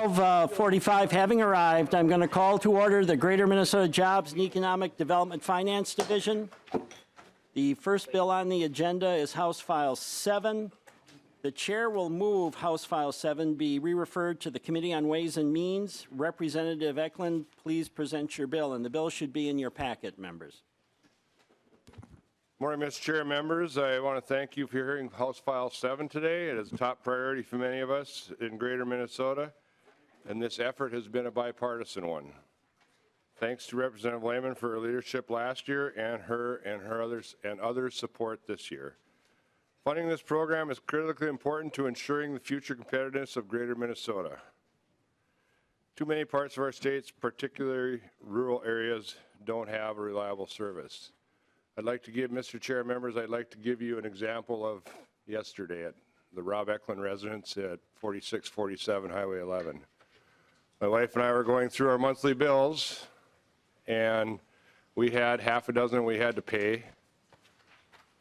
12:45, having arrived, I'm going to call to order the Greater Minnesota Jobs and Economic Development Finance Division. The first bill on the agenda is House File 7. The chair will move House File 7 be re-referred to the Committee on Ways and Means. Representative Ecklund, please present your bill, and the bill should be in your packet, members. Morning, Mr. Chair, members. I want to thank you for hearing House File 7 today. It is a top priority for many of us in Greater Minnesota, and this effort has been a bipartisan one. Thanks to Representative Lehman for her leadership last year and her others' support this year. Funding this program is critically important to ensuring the future competitiveness of Greater Minnesota. Too many parts of our states, particularly rural areas, don't have a reliable service. I'd like to give, Mr. Chair, members, I'd like to give you an example of yesterday at the Rob Ecklund residence at 4647 Highway 11. My wife and I were going through our monthly bills, and we had half a dozen we had to pay.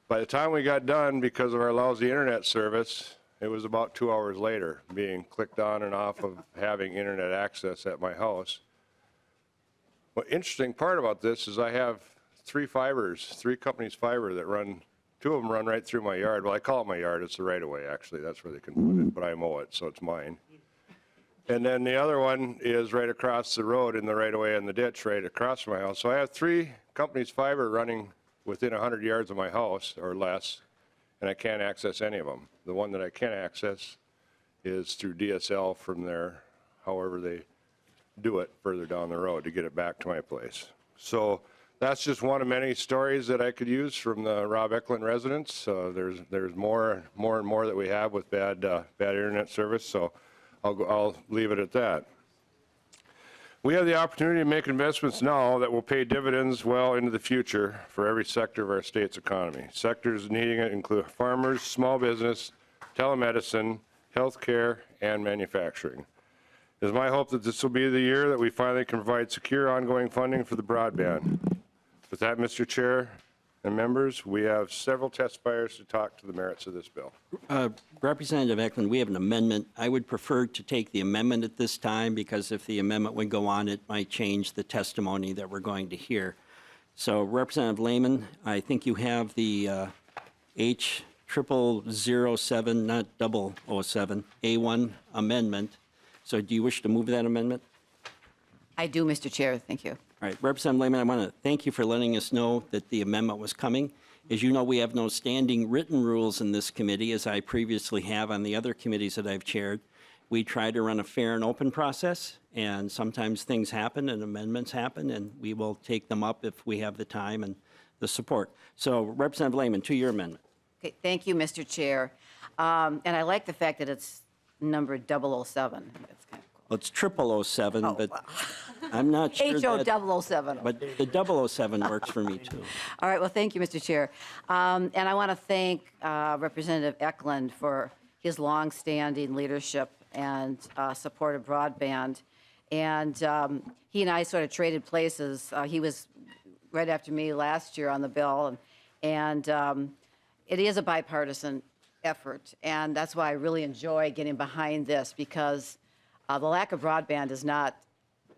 By the time we got done, because of our lousy internet service, it was about 2 hours later, being clicked on and off of having internet access at my house. Well, interesting part about this is I have three companies fiber that run, two of them run right through my yard. Well, I call it my yard, it's the right of way actually, that's where they can put it, but I mow it, so it's mine. And then the other one is right across the road in the right of way in the ditch right across from my house. So I have three companies fiber running within 100 yards of my house or less, and I can't access any of them. The one that I can access is through DSL from there, however they do it further down the road to get it back to my place. So that's just one of many stories that I could use from the Rob Ecklund residence. There's more and more that we have with bad internet service, so I'll leave it at that. We have the opportunity to make investments now that will pay dividends well into the future for every sector of our state's economy. Sectors needing it include farmers, small business, telemedicine, healthcare, and manufacturing. It is my hope that this will be the year that we finally can provide secure ongoing funding for the broadband. With that, Mr. Chair and members, we have several testifiers to talk to the merits of this bill. Representative Ecklund, we have an amendment. I would prefer to take the amendment at this time because if the amendment would go on, it might change the testimony that we're going to hear. So, Representative Lehman, I think you have the H0007, not 007, A1 amendment. So, do you wish to move that amendment? I do, Mr. Chair. Thank you. All right, Representative Lehman, I want to thank you for letting us know that the amendment was coming. As you know, we have no standing written rules in this committee, as I previously have on the other committees that I've chaired. We try to run a fair and open process, and sometimes things happen and amendments happen, and we will take them up if we have the time and the support. So, Representative Lehman, to your amendment. Okay, thank you, Mr. Chair. And I like the fact that it's numbered 007. That's kind of cool. Well, it's 0007, Oh, but wow. I'm not sure that, H0007. but the 007 works for me too. All right, well, thank you, Mr. Chair. And I want to thank Representative Ecklund for his longstanding leadership and support of broadband. And he and I sort of traded places. He was right after me last year on the bill, and it is a bipartisan effort, and that's why I really enjoy getting behind this, because the lack of broadband is not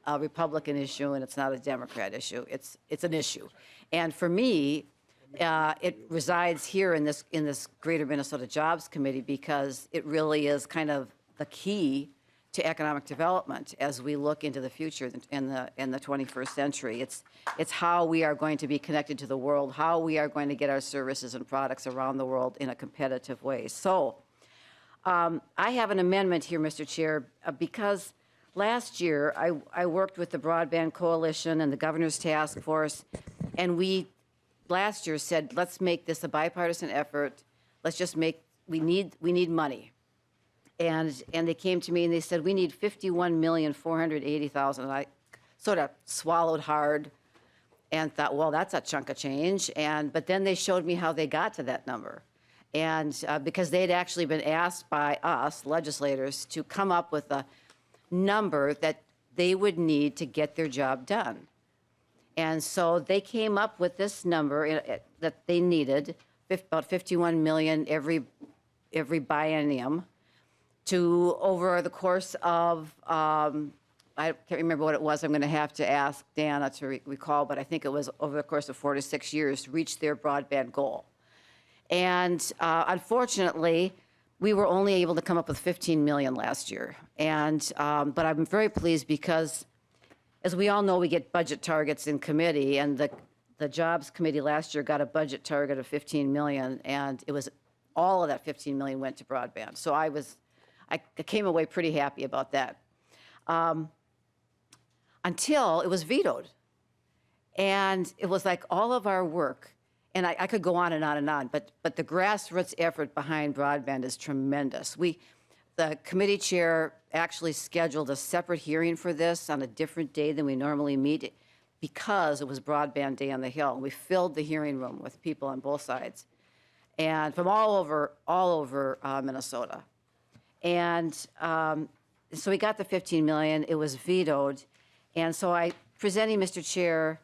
a Republican issue and it's not a Democrat issue. It's an issue, and for me, it resides here in this Greater Minnesota Jobs Committee because it really is kind of the key to economic development as we look into the future in the 21st century. It's how we are going to be connected to the world, how we are going to get our services and products around the world in a competitive way. So I have an amendment here, Mr. Chair, because last year I worked with the Broadband Coalition and the Governor's Task Force, and we last year said, let's make this a bipartisan effort. Let's just make, we need money. And they came to me and they said, we need $51,480,000. And I sort of swallowed hard and thought, well, that's a chunk of change. But then they showed me how they got to that number. And because they'd actually been asked by us, legislators, to come up with a number that they would need to get their job done. And so they came up with this number that they needed, about $51 million every biennium, to, over the course of, I can't remember what it was, I'm going to have to ask Dana to recall, but I think it was over the course of 4 to 6 years, to reach their broadband goal. And unfortunately, we were only able to come up with 15 million last year. And, but I'm very pleased because, as we all know, we get budget targets in committee, and the Jobs Committee last year got a budget target of 15 million, and it was, all of that 15 million went to broadband. So I came away pretty happy about that. Until it was vetoed. And it was like all of our work, and I could go on and on and on, but the grassroots effort behind broadband is tremendous. The committee chair actually scheduled a separate hearing for this on a different day than we normally meet because it was Broadband Day on the Hill. We filled the hearing room with people on both sides, and from all over Minnesota. And so we got the 15 million. It was vetoed. And so I presenting, Mr. Chair,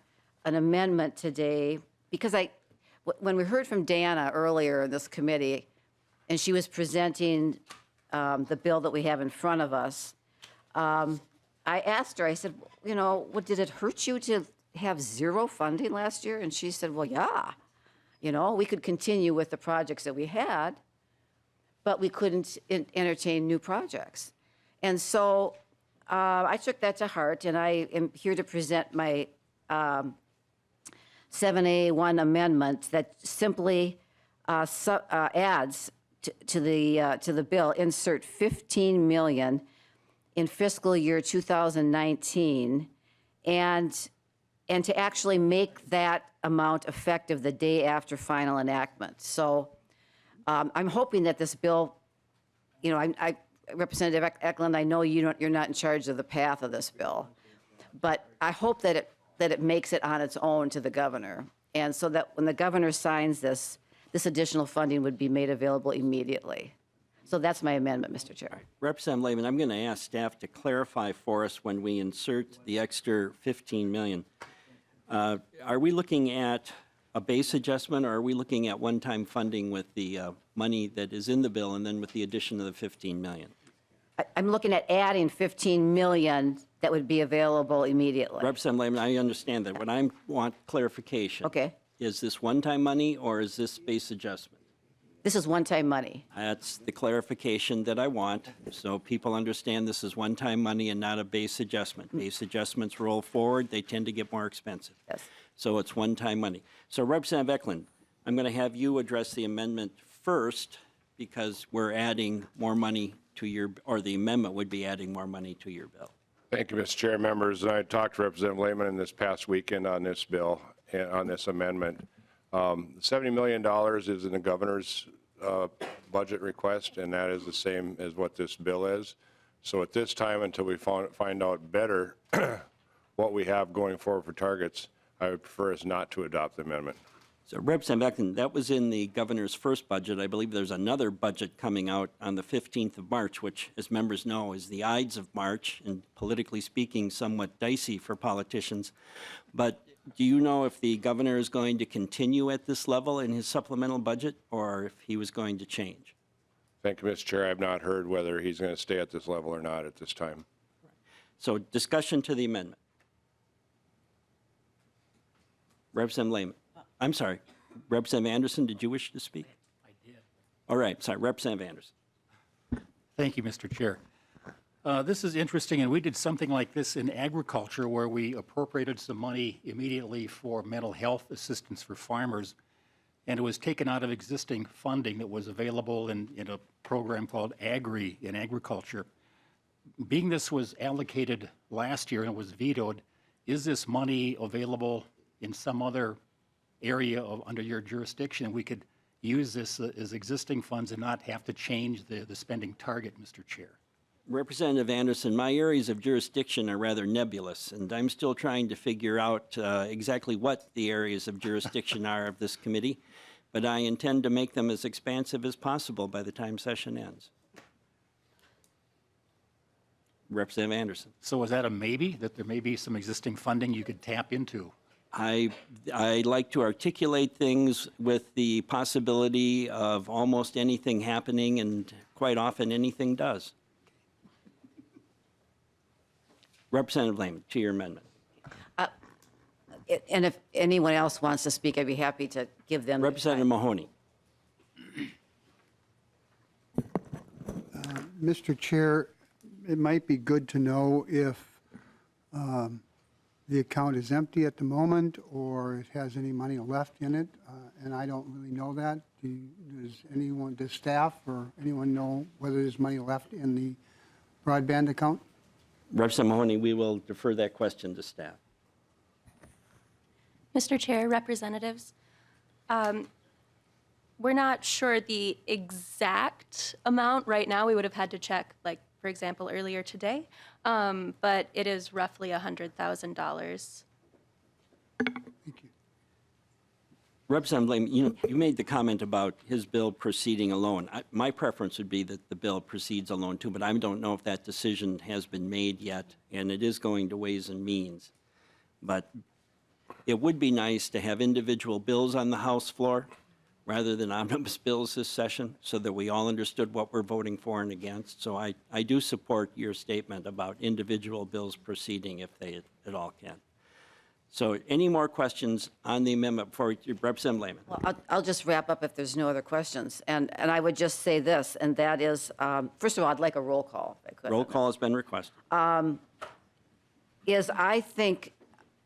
an amendment today because when we heard from Dana earlier in this committee, and she was presenting the bill that we have in front of us, I asked her, I said, you know, did it hurt you to have zero funding last year? And she said, well, yeah. You know, we could continue with the projects that we had, but we couldn't entertain new projects. And so I took that to heart, and I am here to present my 7A1 amendment that simply adds to the bill, insert 15 million in fiscal year 2019, and to actually make that amount effective the day after final enactment. So I'm hoping that this bill, you know, Representative Ecklund, I know you're not in charge of the path of this bill, but I hope that it makes it on its own to the governor, and so that when the governor signs this additional funding would be made available immediately. So that's my amendment, Mr. Chair. Representative Lehman, I'm going to ask staff to clarify for us when we insert the extra 15 million. Are we looking at a base adjustment, or are we looking at one-time funding with the money that is in the bill and then with the addition of the 15 million? I'm looking at adding 15 million that would be available immediately. Representative Lehman, I understand that. What I want clarification. Okay. Is this one-time money or is this base adjustment? This is one-time money. That's the clarification that I want, so people understand this is one-time money and not a base adjustment. Base adjustments roll forward, they tend to get more expensive. Yes. So it's one-time money. So Representative Ecklund, I'm going to have you address the amendment first because we're adding more money to your, or the amendment would be adding more money to your bill. Thank you, Mr. Chair. Members, I talked to Representative Lehman in this past weekend on this bill, on this amendment. $70 million is in the governor's budget request, and that is the same as what this bill is. So at this time, until we find out better what we have going forward for targets, I would prefer us not to adopt the amendment. So Representative Ecklund, that was in the governor's first budget. I believe there's another budget coming out on the 15th of March, which, as members know, is the Ides of March, and politically speaking, somewhat dicey for politicians. But do you know if the governor is going to continue at this level in his supplemental budget, or if he was going to change? Thank you, Mr. Chair. I have not heard whether he's going to stay at this level or not at this time. So discussion to the amendment. Representative Lehman. I'm sorry. Representative Anderson, did you wish to speak? I did. All right. Sorry. Representative Anderson. Thank you, Mr. Chair. This is interesting, and we did something like this in agriculture where we appropriated some money immediately for mental health assistance for farmers, and it was taken out of existing funding that was available in a program called Agri in agriculture. Being this was allocated last year and it was vetoed, is this money available in some other area under your jurisdiction? We could use this as existing funds and not have to change the spending target, Mr. Chair. Representative Anderson, my areas of jurisdiction are rather nebulous, and I'm still trying to figure out exactly what the areas of jurisdiction are of this committee, but I intend to make them as expansive as possible by the time session ends. Representative Anderson. So is that a maybe, that there may be some existing funding you could tap into? I like to articulate things with the possibility of almost anything happening, and quite often anything does. Representative Lehman, to your amendment. And if anyone else wants to speak, I'd be happy to give them. the Representative time. Mahoney. Mr. Chair, it might be good to know if the account is empty at the moment or it has any money left in it, and I don't really know that. Does staff or anyone know whether there's money left in the broadband account? Representative Mahoney, we will defer that question to staff. Mr. Chair, representatives, we're not sure the exact amount right now. We would have had to check, like, for example, earlier today, but it is roughly $100,000. Thank you. Representative Lehman, you made the comment about his bill proceeding alone. My preference would be that the bill proceeds alone too, but I don't know if that decision has been made yet, and it is going to Ways and Means. But it would be nice to have individual bills on the House floor rather than omnibus bills this session, so that we all understood what we're voting for and against. So I do support your statement about individual bills proceeding if they at all can. So any more questions on the amendment before Representative Lehman? Well, I'll just wrap up if there's no other questions. And I would just say this, and that is, first of all, I'd like a roll call, if I could. Roll call has been requested. Is I think,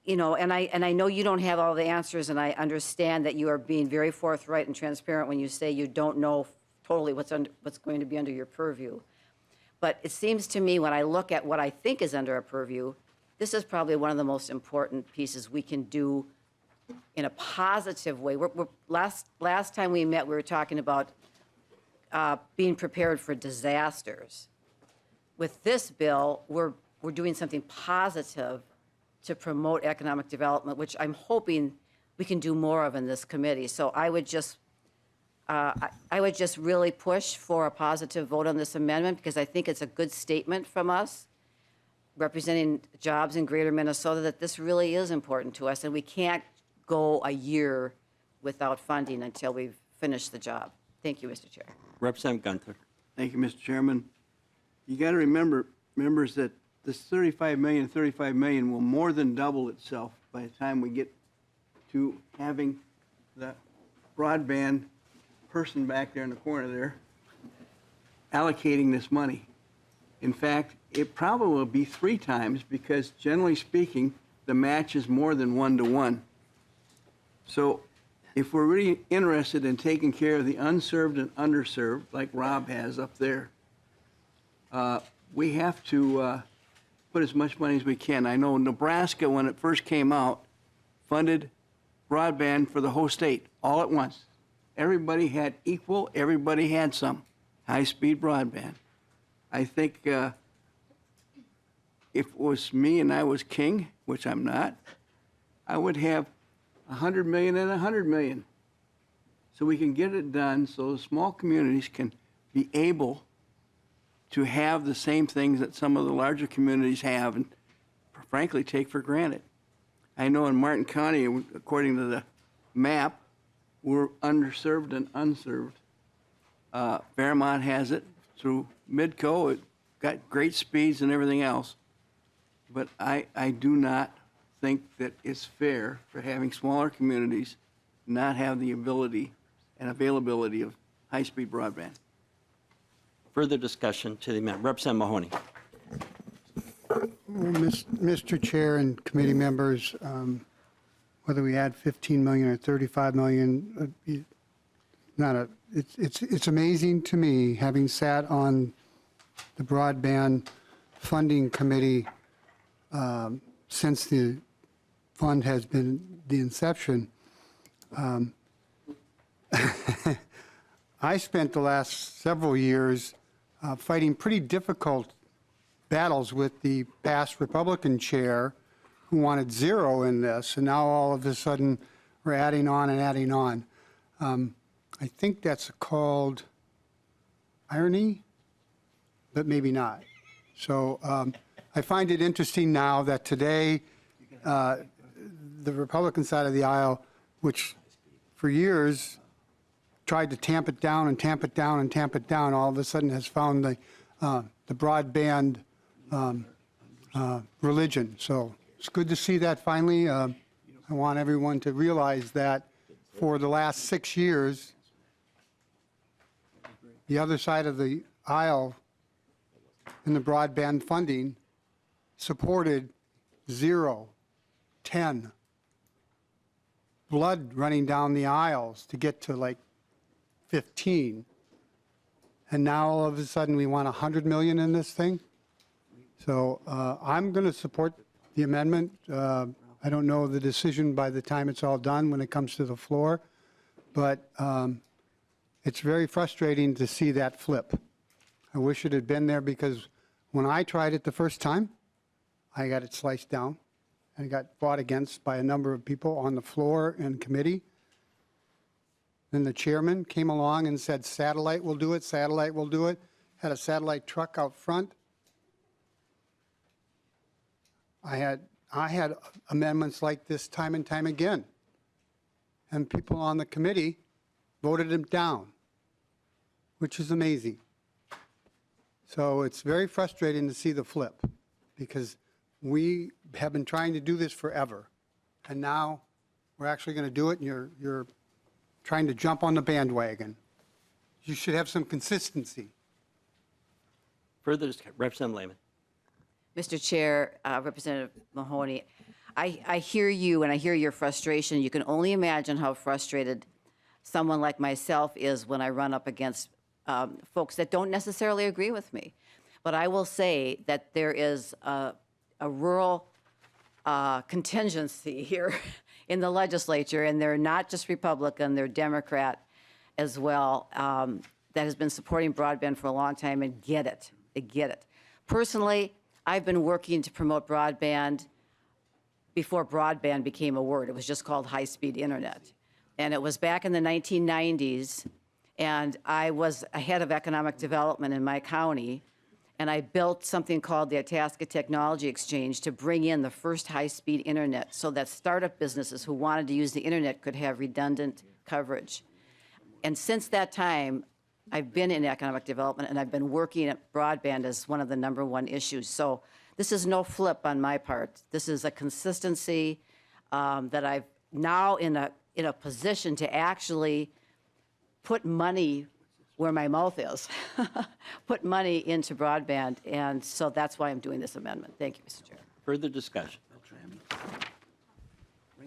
you know, and I know you don't have all the answers, and I understand that you are being very forthright and transparent when you say you don't know totally what's going to be under your purview. But it seems to me, when I look at what I think is under our purview, this is probably one of the most important pieces we can do in a positive way. Last time we met, we were talking about being prepared for disasters. With this bill, we're doing something positive to promote economic development, which I'm hoping we can do more of in this committee. So I would just really push for a positive vote on this amendment, because I think it's a good statement from us representing jobs in greater Minnesota that this really is important to us, and we can't go a year without funding until we've finished the job. Thank you, Mr. Chair. Representative Gunther. Thank you, Mr. Chairman. You got to remember, members, that this 35 million will more than double itself by the time we get to having the broadband person back there in the corner there allocating this money. In fact, it probably will be 3 times, because generally speaking, the match is more than 1-to-1. So if we're really interested in taking care of the unserved and underserved, like Rob has up there, we have to put as much money as we can. I know Nebraska, when it first came out, funded broadband for the whole state all at once. Everybody had equal, everybody had some high-speed broadband. I think if it was me and I was king, which I'm not, I would have 100 million and 100 million. So we can get it done so the small communities can be able to have the same things that some of the larger communities have and frankly take for granted. I know in Martin County, according to the map, we're underserved and unserved. Fairmont has it through Midco. It got great speeds and everything else. But I do not think that it's fair for having smaller communities not have the ability and availability of high-speed broadband. Further discussion to the amendment. Representative Mahoney. Well, Mr. Chair and committee members, whether we add 15 million or 35 million, it's amazing to me, having sat on the broadband funding committee since the fund has been the inception. I spent the last several years fighting pretty difficult battles with the past Republican chair who wanted 0 in this, and now all of a sudden we're adding on and adding on. I think that's called irony, but maybe not. So I find it interesting now that today the Republican side of the aisle, which for years tried to tamp it down and tamp it down and tamp it down, all of a sudden has found the broadband religion. So it's good to see that finally. I want everyone to realize that for the last 6 years, the other side of the aisle in the broadband funding supported 0, 10, blood running down the aisles to get to like 15. And now all of a sudden we want 100 million in this thing. So I'm going to support the amendment. I don't know the decision by the time it's all done when it comes to the floor, but it's very frustrating to see that flip. I wish it had been there because when I tried it the first time, I got it sliced down and got fought against by a number of people on the floor and committee. Then the chairman came along and said, satellite will do it, satellite will do it. Had a satellite truck out front. I had amendments like this time and time again. And people on the committee voted them down, which is amazing. So it's very frustrating to see the flip because we have been trying to do this forever. And now we're actually going to do it and you're trying to jump on the bandwagon. You should have some consistency. Further discussion, Representative Lehman. Mr. Chair, Representative Mahoney, I hear you and I hear your frustration. You can only imagine how frustrated someone like myself is when I run up against folks that don't necessarily agree with me. But I will say that there is a rural contingency here in the legislature, and they're not just Republican, they're Democrat as well, that has been supporting broadband for a long time and get it. They get it. Personally, I've been working to promote broadband before broadband became a word. It was just called high-speed internet. And it was back in the 1990s, and I was head of economic development in my county, and I built something called the Itasca Technology Exchange to bring in the first high-speed internet so that startup businesses who wanted to use the internet could have redundant coverage. And since that time, I've been in economic development, and I've been working at broadband as one of the #1 issues. So this is no flip on my part. This is a consistency that I've now in a position to actually put money where my mouth is, put money into broadband, and so that's why I'm doing this amendment. Thank you, Mr. Chair. Further discussion.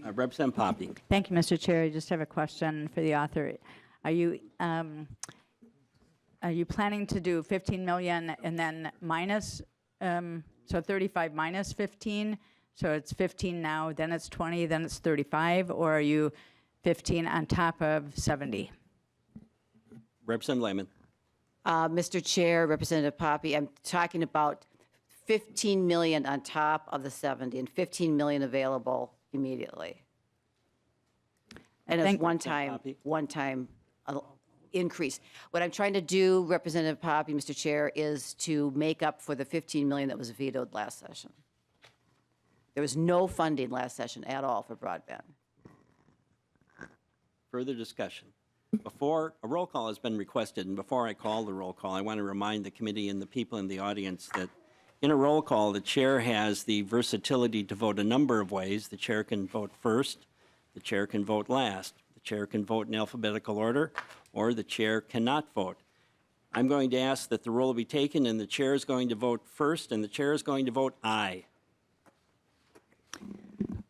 Representative Poppy. Thank you, Mr. Chair. I just have a question for the author. Are you planning to do 15 million and then minus, so 35 minus 15? So it's 15 now, then it's 20, then it's 35, or are you 15 on top of 70? Representative Lehman. Mr. Chair, Representative Poppy, I'm talking about 15 million on top of the 70 and 15 million available immediately. And it's one-time increase. What I'm trying to do, Representative Poppy, Mr. Chair, is to make up for the 15 million that was vetoed last session. There was no funding last session at all for broadband. Further discussion. Before, a roll call has been requested, and before I call the roll call, I want to remind the committee and the people in the audience that in a roll call, the chair has the versatility to vote a number of ways. The chair can vote first, the chair can vote last, the chair can vote in alphabetical order, or the chair cannot vote. I'm going to ask that the roll be taken, and the chair is going to vote first, and the chair is going to vote aye.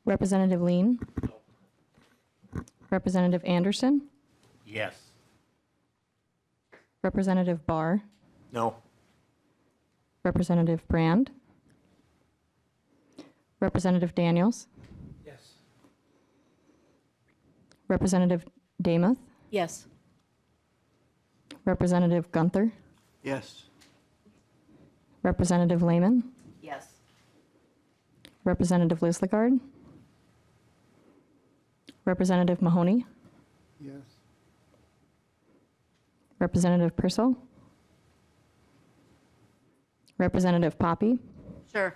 Representative Lean? Representative Anderson? Yes. Representative Barr? No. Representative Brand? Representative Daniels? Yes. Representative Demuth? Yes. Representative Gunther? Yes. Representative Lehman? Yes. Representative Lislegard? Representative Mahoney? Yes. Representative Purcell? Representative Poppy? Sure.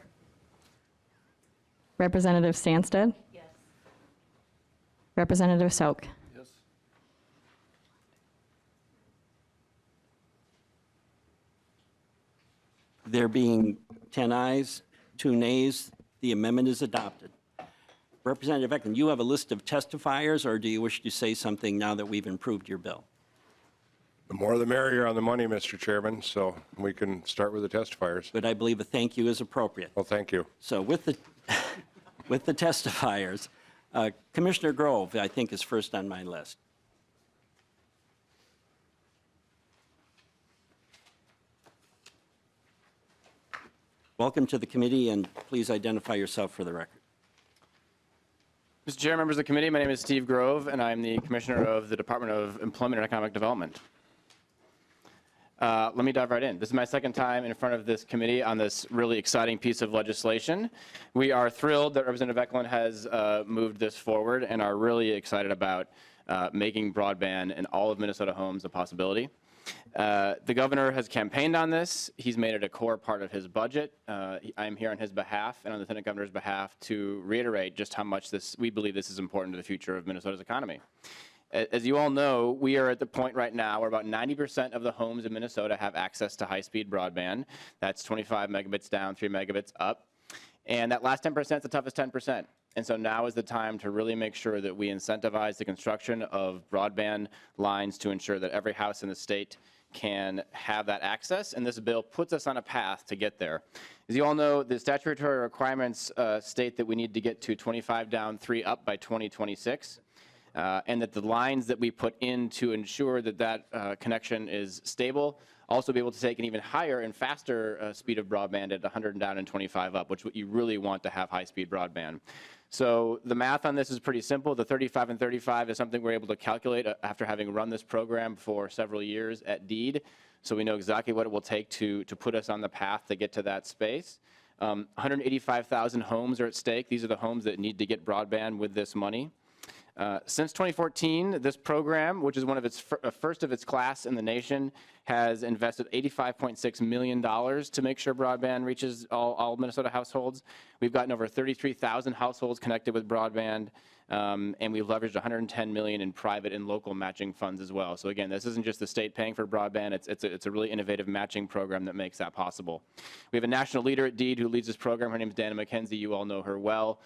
Representative Sandsted? Yes. Representative Sauk. There being 10 ayes, 2 nays, the amendment is adopted. Representative Ecklund, you have a list of testifiers, or do you wish to say something now that we've improved your bill? The more the merrier on the money, Mr. Chairman, so we can start with the testifiers. But I believe a thank you is appropriate. Well, thank you. So with the, with the testifiers, Commissioner Grove, I think, is first on my list. Welcome to the committee, and please identify yourself for the record. Mr. Chair, members of the committee, my name is Steve Grove, and I'm the Commissioner of the Department of Employment and Economic Development. Let me dive right in. This is my second time in front of this committee on this really exciting piece of legislation. We are thrilled that Representative Ecklund has moved this forward and are really excited about making broadband in all of Minnesota homes a possibility. The governor has campaigned on this. He's made it a core part of his budget. I am here on his behalf and on the Lieutenant Governor's behalf to reiterate just how much we believe this is important to the future of Minnesota's economy. As you all know, we are at the point right now where about 90% of the homes in Minnesota have access to high-speed broadband. That's 25 megabits down, 3 megabits up. And that last 10% is the toughest 10%. And so now is the time to really make sure that we incentivize the construction of broadband lines to ensure that every house in the state can have that access, and this bill puts us on a path to get there. As you all know, the statutory requirements state that we need to get to 25 down, 3 up by 2026, and that the lines that we put in to ensure that that connection is stable also be able to take an even higher and faster speed of broadband at 100 down and 25 up, which you really want to have high-speed broadband. So the math on this is pretty simple. The 35 and 35 is something we're able to calculate after having run this program for several years at DEED. So we know exactly what it will take to put us on the path to get to that space. 185,000 homes are at stake. These are the homes that need to get broadband with this money. Since 2014, this program, which is one of its first of its class in the nation, has invested $85.6 million to make sure broadband reaches all Minnesota households. We've gotten over 33,000 households connected with broadband, and we've leveraged $110 million in private and local matching funds as well. So again, this isn't just the state paying for broadband, it's a really innovative matching program that makes that possible. We have a national leader at DEED who leads this program. Her name is Dana McKenzie. You all know her well.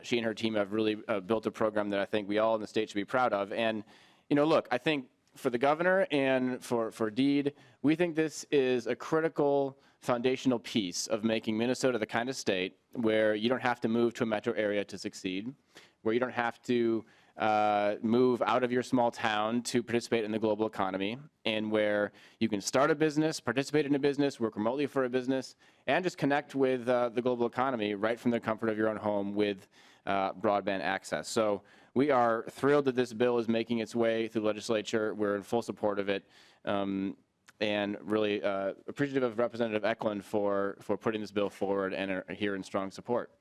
She and her team have really built a program that I think we all in the state should be proud of. And, you know, look, I think for the governor and for DEED, we think this is a critical foundational piece of making Minnesota the kind of state where you don't have to move to a metro area to succeed, where you don't have to move out of your small town to participate in the global economy, and where you can start a business, participate in a business, work remotely for a business, and just connect with the global economy right from the comfort of your own home with broadband access. So we are thrilled that this bill is making its way through the legislature. We're in full support of it, and really appreciative of Representative Ecklund for putting this bill forward and are here in strong support.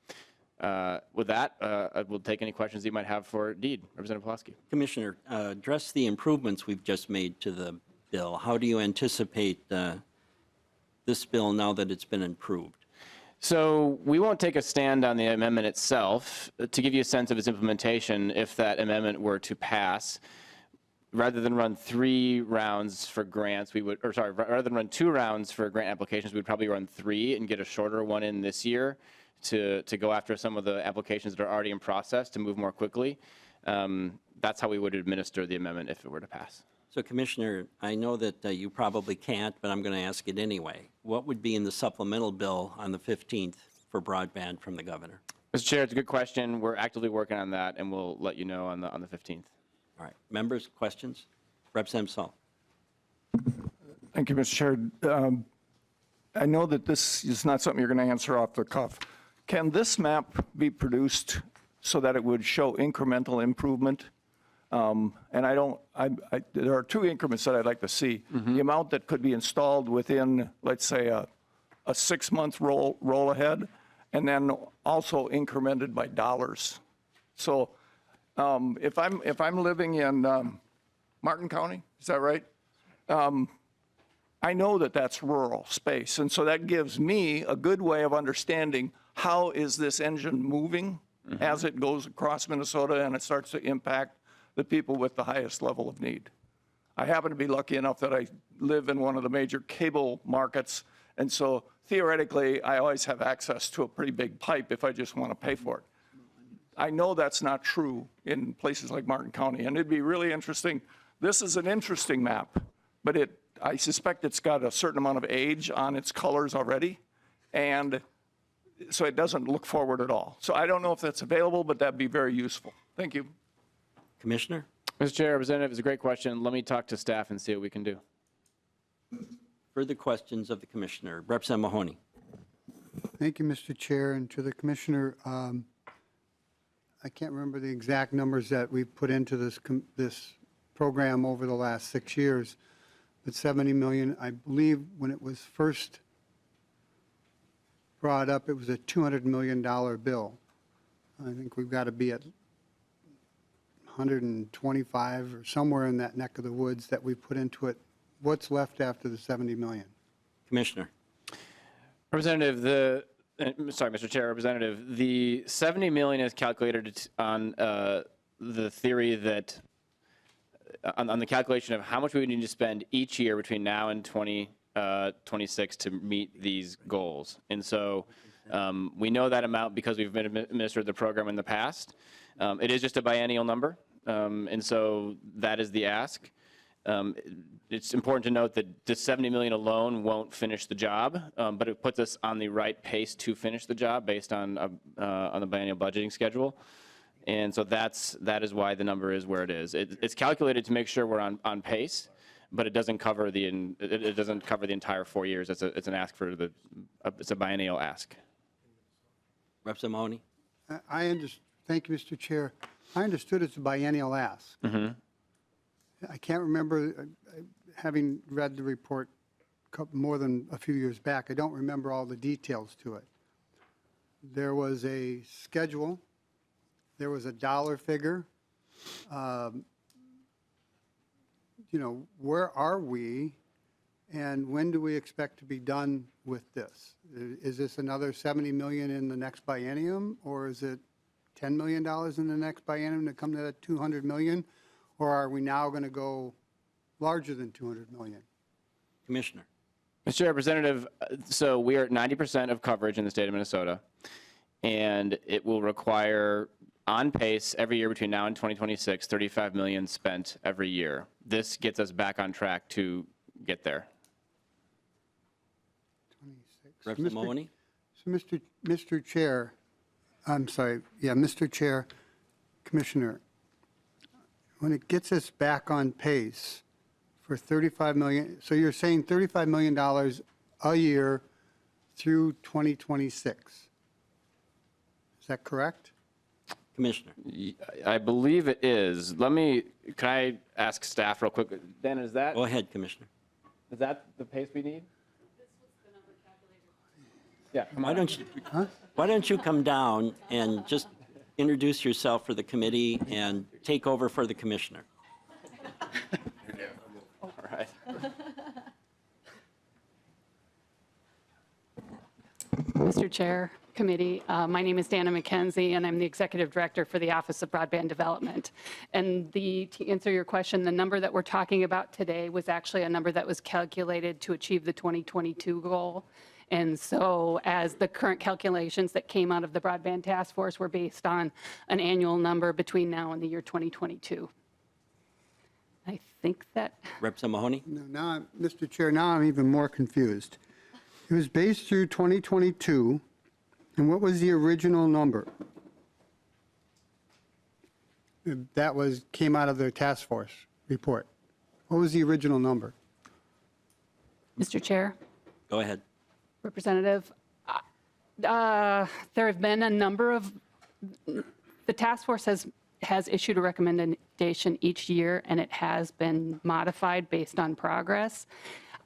With that, I will take any questions you might have for DEED. Representative Pulaski. Commissioner, address the improvements we've just made to the bill. How do you anticipate this bill now that it's been improved? So we won't take a stand on the amendment itself. To give you a sense of its implementation, if that amendment were to pass, rather than run 3 rounds for grants, we would, or sorry, rather than run 2 rounds for grant applications, we'd probably run 3 and get a shorter one in this year to go after some of the applications that are already in process to move more quickly. That's how we would administer the amendment if it were to pass. So, Commissioner, I know that you probably can't, but I'm going to ask it anyway. What would be in the supplemental bill on the 15th for broadband from the governor? Mr. Chair, it's a good question. We're actively working on that, and we'll let you know on the 15th. All right. Members, questions? Representative Saul. Thank you, Mr. Chair. I know that this is not something you're going to answer off the cuff. Can this map be produced so that it would show incremental improvement? And there are 2 increments that I'd like to see. The amount that could be installed within, let's say, a 6-month roll ahead, and then also incremented by dollars. So if I'm living in Martin County, is that right? I know that that's rural space, and so that gives me a good way of understanding how is this engine moving as it goes across Minnesota and it starts to impact the people with the highest level of need. I happen to be lucky enough that I live in one of the major cable markets, and so theoretically, I always have access to a pretty big pipe if I just want to pay for it. I know that's not true in places like Martin County, and it'd be really interesting. This is an interesting map, but I suspect it's got a certain amount of age on its colors already, and so it doesn't look forward at all. So I don't know if that's available, but that'd be very useful. Thank you. Commissioner? Mr. Chair, Representative, it's a great question. Let me talk to staff and see what we can do. Further questions of the commissioner? Representative Mahoney. Thank you, Mr. Chair, and to the commissioner. I can't remember the exact numbers that we've put into this program over the last 6 years, but 70 million, I believe when it was first brought up, it was a $200 million bill. I think we've got to be at 125 or somewhere in that neck of the woods that we put into it. What's left after the 70 million? Commissioner. Representative, sorry, Mr. Chair, Representative, the 70 million is calculated on the theory that, on the calculation of how much we would need to spend each year between now and 2026 to meet these goals. And so we know that amount because we've been administered the program in the past. It is just a biennial number, and so that is the ask. It's important to note that the 70 million alone won't finish the job, but it puts us on the right pace to finish the job based on the biennial budgeting schedule. And so that is why the number is where it is. It's calculated to make sure we're on pace, but it doesn't cover the entire 4 years. It's an ask for it's a biennial ask. Representative Mahoney. Thank you, Mr. Chair. I understood it's a biennial ask. I can't remember, having read the report more than a few years back, I don't remember all the details to it. There was a schedule. There was a dollar figure. Where are we, and when do we expect to be done with this? Is this another 70 million in the next biennium, or is it $10 million in the next biennium to come to that 200 million, or are we now going to go larger than 200 million? Commissioner. Mr. Representative, so we are at 90% of coverage in the state of Minnesota, and it will require, on pace, every year between now and 2026, 35 million spent every year. This gets us back on track to get there. 26. Representative Mahoney. So, Mr. Chair, I'm sorry, yeah, Mr. Chair, Commissioner, when it gets us back on pace for 35 million, so you're saying $35 million a year through 2026. Is that correct? Commissioner. I believe it is. Can I ask staff real quick? Dan, is that Go ahead, Commissioner. the pace we need? Yeah. Why don't you come down and just introduce yourself for the committee and take over for the commissioner? All right. Mr. Chair, Committee, my name is Dana McKenzie, and I'm the Executive Director for the Office of Broadband Development. And to answer your question, the number that we're talking about today was actually a number that was calculated to achieve the 2022 goal. And so as the current calculations that came out of the Broadband Task Force were based on an annual number between now and the year 2022. I think that... Representative Mahoney. No, now, Mr. Chair, now I'm even more confused. It was based through 2022, and what was the original number? That came out of the task force report. What was the original number? Mr. Chair, Go ahead. Representative, there have been a number of, the task force has issued a recommendation each year, and it has been modified based on progress.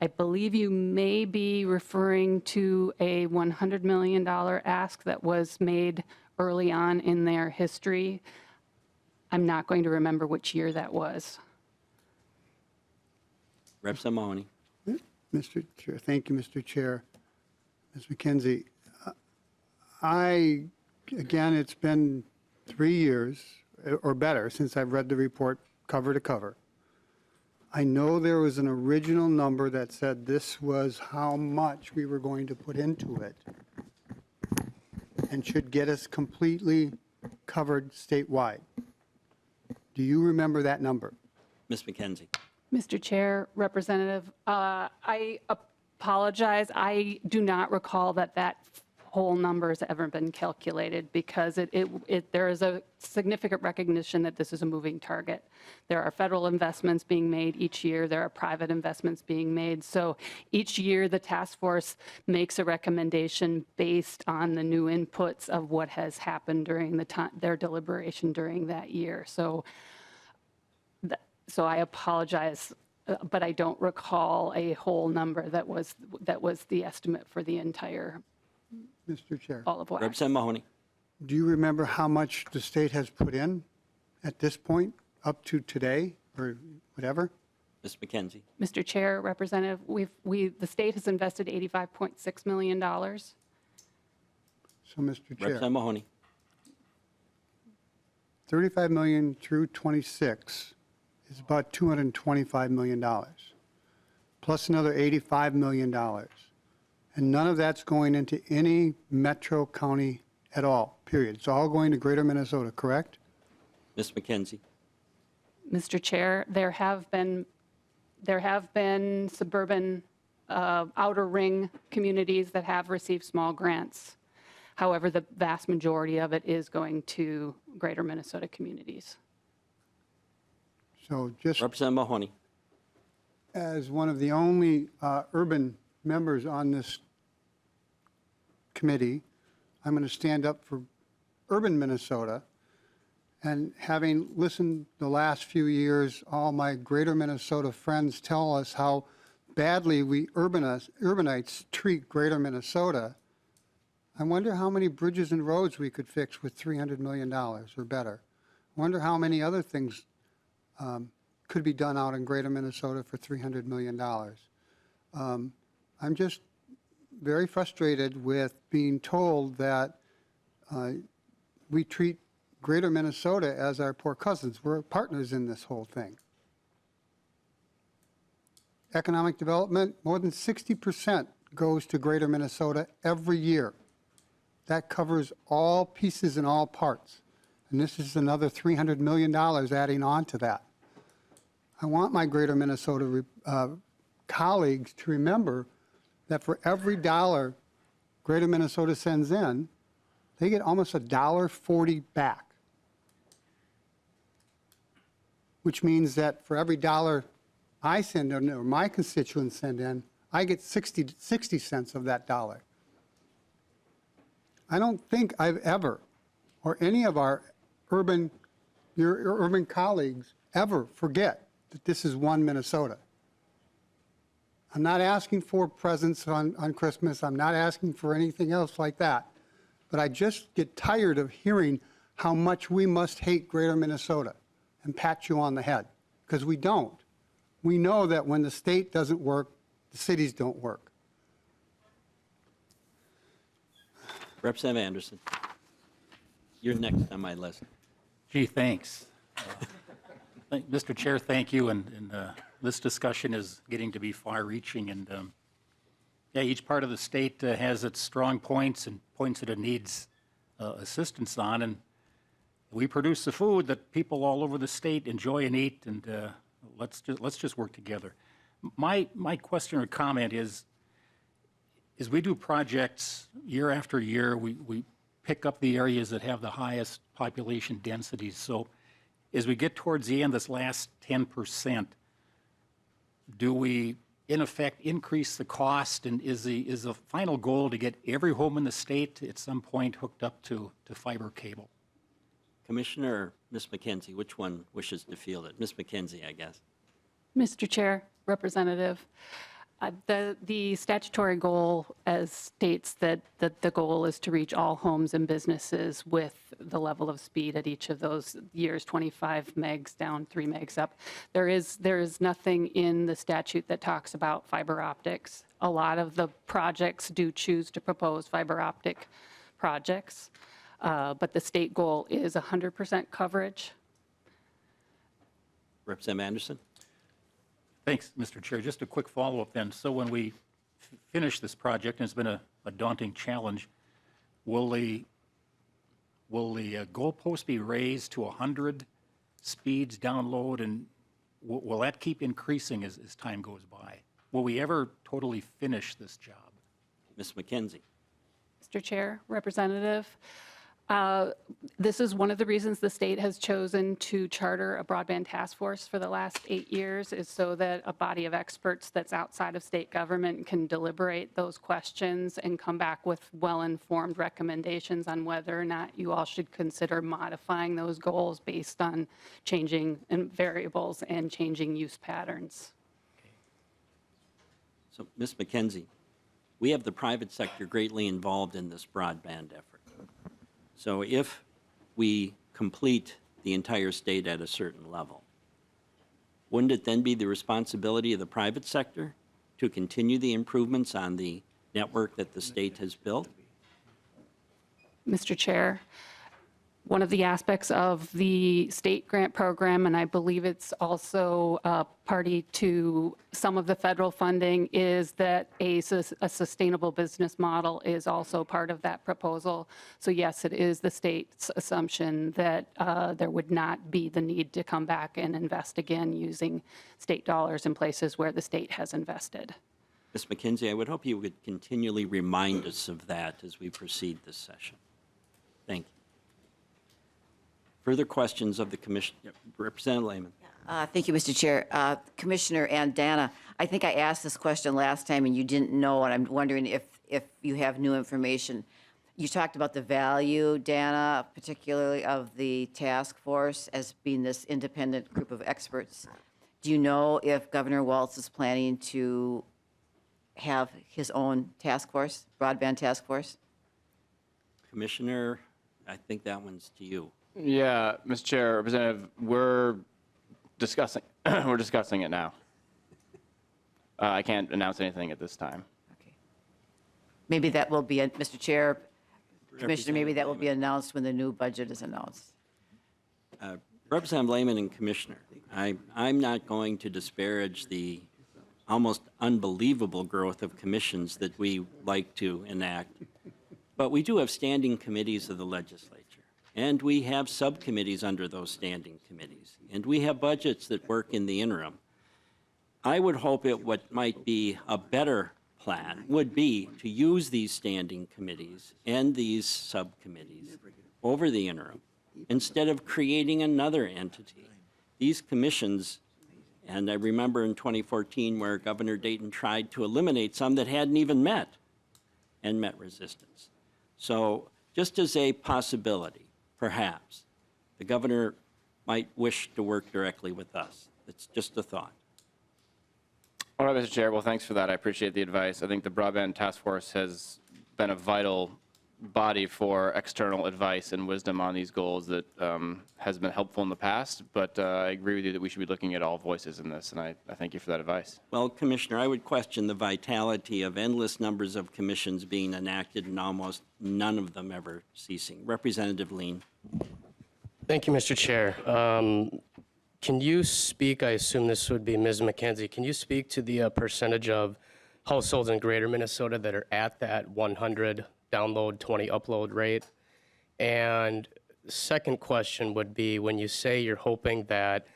I believe you may be referring to a $100 million ask that was made early on in their history. I'm not going to remember which year that was. Representative Mahoney. Mr. Chair, thank you, Mr. Chair. Ms. McKenzie, again, it's been 3 years, or better, since I've read the report cover to cover. I know there was an original number that said this was how much we were going to put into it and should get us completely covered statewide. Do you remember that number? Ms. McKenzie. Mr. Chair, Representative, I apologize. I do not recall that whole number has ever been calculated because there is a significant recognition that this is a moving target. There are federal investments being made each year. There are private investments being made. So each year the task force makes a recommendation based on the new inputs of what has happened during their deliberation during that year. So I apologize, but I don't recall a whole number that was the estimate for the entire Mr. Chair, all of wax. Representative Mahoney. do you remember how much the state has put in at this point, up to today, or whatever? Ms. McKenzie. Mr. Chair, Representative, the state has invested $85.6 million. So, Mr. Chair, Representative Mahoney. 35 million through 26 is about $225 million, plus another $85 million. And none of that's going into any metro county at all, period. It's all going to greater Minnesota, correct? Ms. McKenzie. Mr. Chair, there have been suburban outer ring communities that have received small grants. However, the vast majority of it is going to greater Minnesota communities. So just Representative Mahoney. as one of the only urban members on this committee, I'm going to stand up for urban Minnesota. And having listened the last few years, all my greater Minnesota friends tell us how badly we urbanites treat greater Minnesota. I wonder how many bridges and roads we could fix with $300 million or better. I wonder how many other things could be done out in greater Minnesota for $300 million. I'm just very frustrated with being told that we treat greater Minnesota as our poor cousins. We're partners in this whole thing. Economic development, more than 60% goes to greater Minnesota every year. That covers all pieces and all parts. And this is another $300 million adding on to that. I want my greater Minnesota colleagues to remember that for every dollar greater Minnesota sends in, they get almost $1.40 back. Which means that for every dollar I send in, or my constituents send in, I get 60 cents of that dollar. I don't think I've ever, or any of our your urban colleagues ever forget that this is one Minnesota. I'm not asking for presents on Christmas. I'm not asking for anything else like that. But I just get tired of hearing how much we must hate greater Minnesota and pat you on the head, because we don't. We know that when the state doesn't work, the cities don't work. Representative Anderson. You're next on my list. Gee, thanks. Mr. Chair, thank you. And this discussion is getting to be far-reaching. And yeah, each part of the state has its strong points and points that it needs assistance on. And we produce the food that people all over the state enjoy and eat. And let's just work together. My question or comment is we do projects year after year. We pick up the areas that have the highest population densities. So as we get towards the end, this last 10%, do we, in effect, increase the cost? And is the final goal to get every home in the state at some point hooked up to fiber cable? Commissioner or Ms. McKenzie, which one wishes to field it? Ms. McKenzie, I guess. Mr. Chair, Representative, the statutory goal states that the goal is to reach all homes and businesses with the level of speed at each of those years, 25 megs down, 3 megs up. There is nothing in the statute that talks about fiber optics. A lot of the projects do choose to propose fiber optic projects. but the state goal is 100% coverage. Representative Anderson? Thanks, Mr. Chair. Just a quick follow-up then. So when we finish this project, and it's been a daunting challenge, will the goalpost be raised to 100 speeds download, and will that keep increasing as time goes by? Will we ever totally finish this job? Ms. McKenzie? Mr. Chair, Representative, this is one of the reasons the state has chosen to charter a broadband task force for the last 8 years, is so that a body of experts that's outside of state government can deliberate those questions and come back with well-informed recommendations on whether or not you all should consider modifying those goals based on changing variables and changing use patterns. So, Ms. McKenzie, we have the private sector greatly involved in this broadband effort. So if we complete the entire state at a certain level, wouldn't it then be the responsibility of the private sector to continue the improvements on the network that the state has built? Mr. Chair, one of the aspects of the state grant program, and I believe it's also party to some of the federal funding, is that a sustainable business model is also part of that proposal. So yes, it is the state's assumption that there would not be the need to come back and invest again using state dollars in places where the state has invested. Ms. McKenzie, I would hope you would continually remind us of that as we proceed this session. Thank you. Further questions of the commission? Representative Lehman. Thank you, Mr. Chair. Commissioner and Dana, I think I asked this question last time and you didn't know, and I'm wondering if you have new information. You talked about the value, Dana, particularly of the task force as being this independent group of experts. Do you know if Governor Walz is planning to have his own task force, broadband task force? Commissioner, I think that one's to you. Yeah, Mr. Chair, Representative, we're discussing it now. I can't announce anything at this time. Okay. Maybe that will be, Mr. Chair, Commissioner, maybe that will be announced when the new budget is announced. Representative Lehman and Commissioner, I'm not going to disparage the almost unbelievable growth of commissions that we like to enact, but we do have standing committees of the legislature. And we have subcommittees under those standing committees. And we have budgets that work in the interim. I would hope what might be a better plan would be to use these standing committees and these subcommittees over the interim instead of creating another entity. These commissions, and I remember in 2014 where Governor Dayton tried to eliminate some that hadn't even met and met resistance. So just as a possibility, perhaps, the governor might wish to work directly with us. It's just a thought. All right, Mr. Chair. Well, thanks for that. I appreciate the advice. I think the Broadband Task Force has been a vital body for external advice and wisdom on these goals that has been helpful in the past. But I agree with you that we should be looking at all voices in this, and I thank you for that advice. Well, Commissioner, I would question the vitality of endless numbers of commissions being enacted and almost none of them ever ceasing. Representative Lean. Thank you, Mr. Chair. Can you speak, I assume this would be Ms. McKenzie, can you speak to the percentage of households in greater Minnesota that are at that 100 download, 20 upload rate? And the second question would be, when you say you're hoping that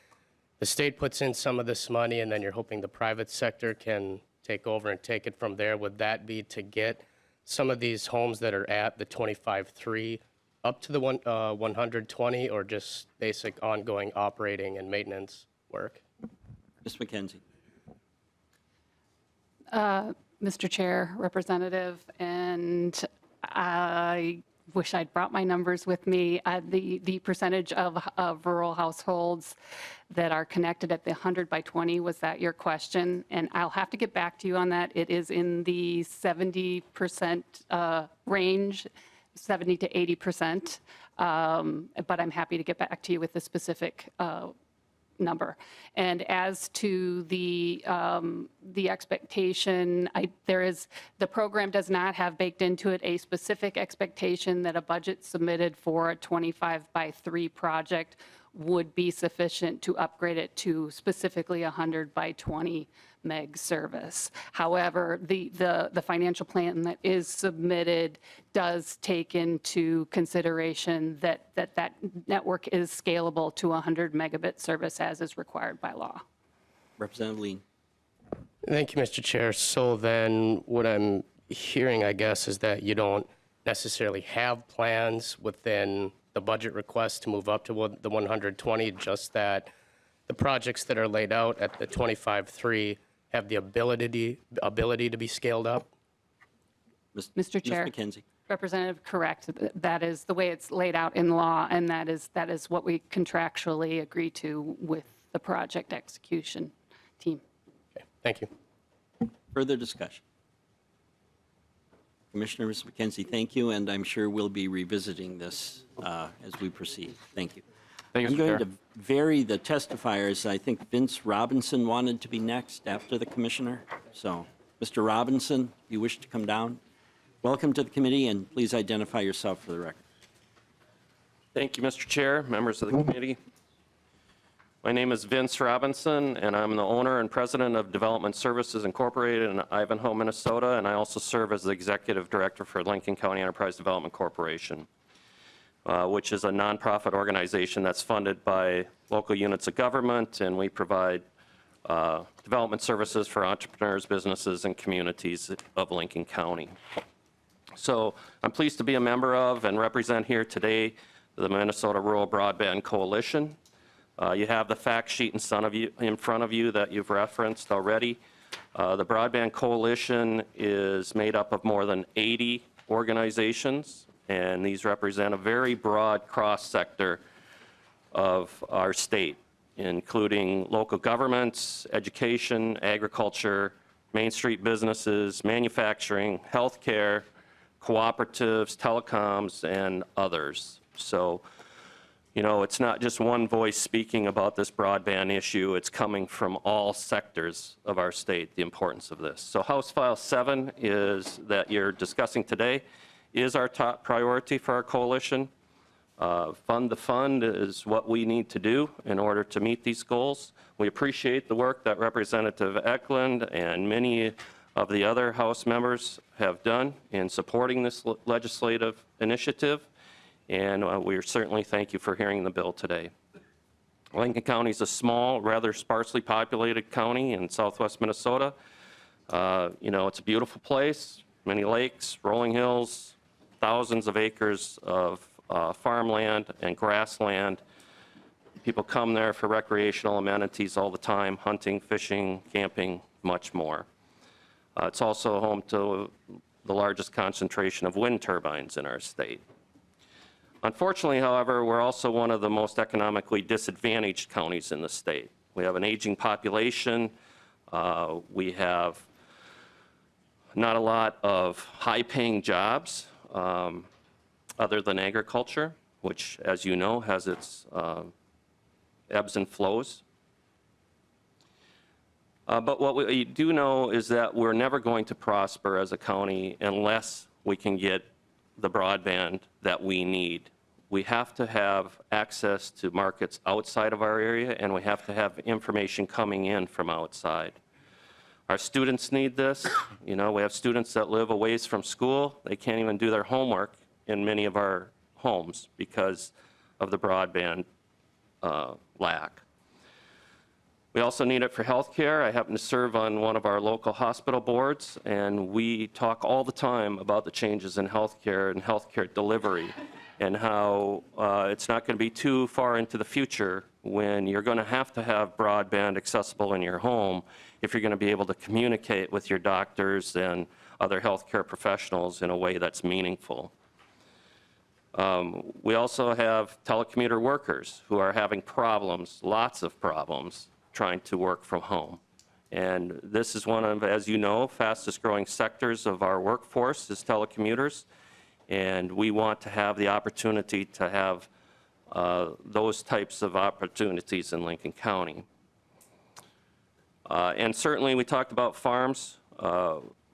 the state puts in some of this money and then you're hoping the private sector can take over and take it from there, would that be to get some of these homes that are at the 25.3 up to the 120, or just basic ongoing operating and maintenance work? Ms. McKenzie. Mr. Chair, Representative, and I wish I'd brought my numbers with me. The percentage of rural households that are connected at the 100 by 20, was that your question? And I'll have to get back to you on that. It is in the 70% range, 70 to 80%. But I'm happy to get back to you with the specific number. And as to the expectation, the program does not have baked into it a specific expectation that a budget submitted for a 25x3 project would be sufficient to upgrade it to specifically 100 by 20 meg service. However, the financial plan that is submitted does take into consideration that network is scalable to 100 megabit service as is required by law. Representative Lean. Thank you, Mr. Chair. So then what I'm hearing, I guess, is that you don't necessarily have plans within the budget request to move up to the 120, just that the projects that are laid out at the 25.3 have the ability to be scaled up? Mr. Chair. Ms. McKenzie. Representative, correct. That is the way it's laid out in law, and that is what we contractually agree to with the project execution team. Okay, thank you. Further discussion? Commissioner, Ms. McKenzie, thank you, and I'm sure we'll be revisiting this as we proceed. Thank you. Thank you, I'm Mr. going Chair. to vary the testifiers. I think Vince Robinson wanted to be next after the commissioner. So, Mr. Robinson, you wish to come down? Welcome to the committee, and please identify yourself for the record. Thank you, Mr. Chair, members of the committee. My name is Vince Robinson, and I'm the owner and president of Development Services Incorporated in Ivanhoe, Minnesota, and I also serve as the executive director for Lincoln County Enterprise Development Corporation, which is a nonprofit organization that's funded by local units of government, and we provide development services for entrepreneurs, businesses, and communities of Lincoln County. So I'm pleased to be a member of and represent here today the Minnesota Rural Broadband Coalition. You have the fact sheet in front of you that you've referenced already. The Broadband Coalition is made up of more than 80 organizations, and these represent a very broad cross-sector of our state, including local governments, education, agriculture, Main Street businesses, manufacturing, healthcare, cooperatives, telecoms, and others. So, you know, it's not just one voice speaking about this broadband issue. It's coming from all sectors of our state, the importance of this. So House File 7 is that you're discussing today is our top priority for our coalition. Fund the fund is what we need to do in order to meet these goals. We appreciate the work that Representative Ecklund and many of the other House members have done in supporting this legislative initiative, and we certainly thank you for hearing the bill today. Lincoln County is a small, rather sparsely populated county in southwest Minnesota. You know, it's a beautiful place, many lakes, rolling hills, thousands of acres of farmland and grassland. People come there for recreational amenities all the time, hunting, fishing, camping, much more. It's also home to the largest concentration of wind turbines in our state. Unfortunately, however, we're also one of the most economically disadvantaged counties in the state. We have an aging population. We have not a lot of high-paying jobs other than agriculture, which, as you know, has its ebbs and flows. But what we do know is that we're never going to prosper as a county unless we can get the broadband that we need. We have to have access to markets outside of our area, and we have to have information coming in from outside. Our students need this. You know, we have students that live a ways from school. They can't even do their homework in many of our homes because of the broadband lack. We also need it for healthcare. I happen to serve on one of our local hospital boards, and we talk all the time about the changes in healthcare and healthcare delivery, and how it's not going to be too far into the future when you're going to have broadband accessible in your home if you're going to be able to communicate with your doctors and other healthcare professionals in a way that's meaningful. We also have telecommuter workers who are having problems, lots of problems, trying to work from home. And this is one of, as you know, fastest growing sectors of our workforce is telecommuters. And we want to have the opportunity to have those types of opportunities in Lincoln County. And certainly we talked about farms.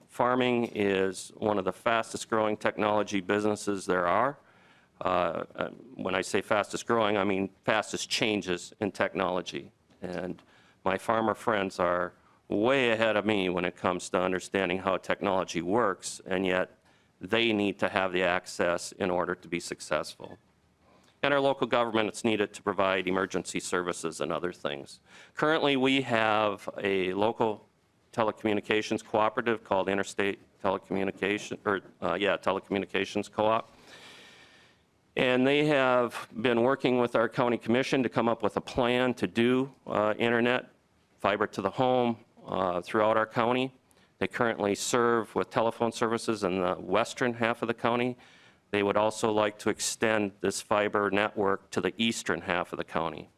Farming is one of the fastest growing technology businesses there are. When I say fastest growing, I mean fastest changes in technology. And my farmer friends are way ahead of me when it comes to understanding how technology works, and yet they need to have the access in order to be successful. And our local government, it's needed to provide emergency services and other things. Currently, we have a local telecommunications cooperative called Interstate Telecommunication, Telecommunications Co-op. And they have been working with our county commission to come up with a plan to do internet, fiber to the home throughout our county. They currently serve with telephone services in the western half of the county. They would also like to extend this fiber network to the eastern half of the county.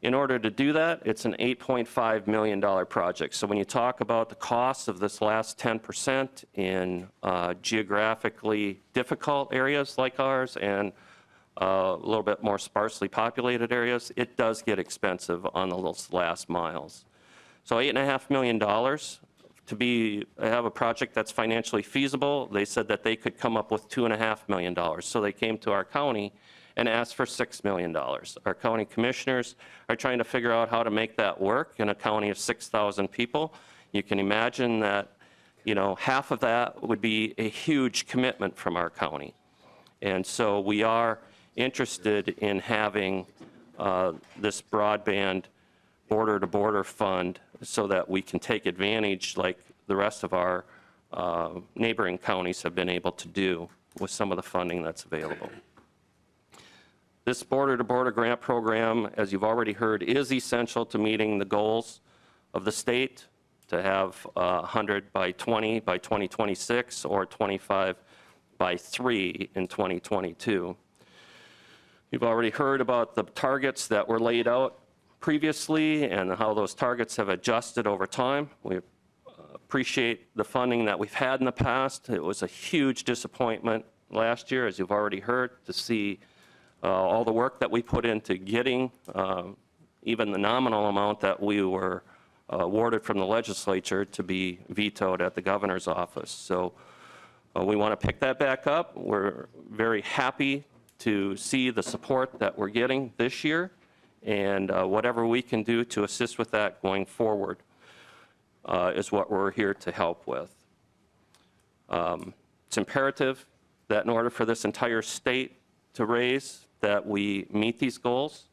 In order to do that, it's an $8.5 million project. So when you talk about the cost of this last 10% in geographically difficult areas like ours and a little bit more sparsely populated areas, it does get expensive on those last miles. So $8.5 million to have a project that's financially feasible. They said that they could come up with $2.5 million. So they came to our county and asked for $6 million. Our county commissioners are trying to figure out how to make that work in a county of 6,000 people. You can imagine that, you know, half of that would be a huge commitment from our county. And so we are interested in having this broadband border-to-border fund so that we can take advantage like the rest of our neighboring counties have been able to do with some of the funding that's available. This border-to-border grant program, as you've already heard, is essential to meeting the goals of the state to have 100 by 20 by 2026 or 25 by 3 in 2022. You've already heard about the targets that were laid out previously and how those targets have adjusted over time. We appreciate the funding that we've had in the past. It was a huge disappointment last year, as you've already heard, to see all the work that we put into getting even the nominal amount that we were awarded from the legislature to be vetoed at the governor's office. So we want to pick that back up. We're very happy to see the support that we're getting this year, and whatever we can do to assist with that going forward is what we're here to help with. It's imperative that in order for this entire state to raise, that we meet these goals.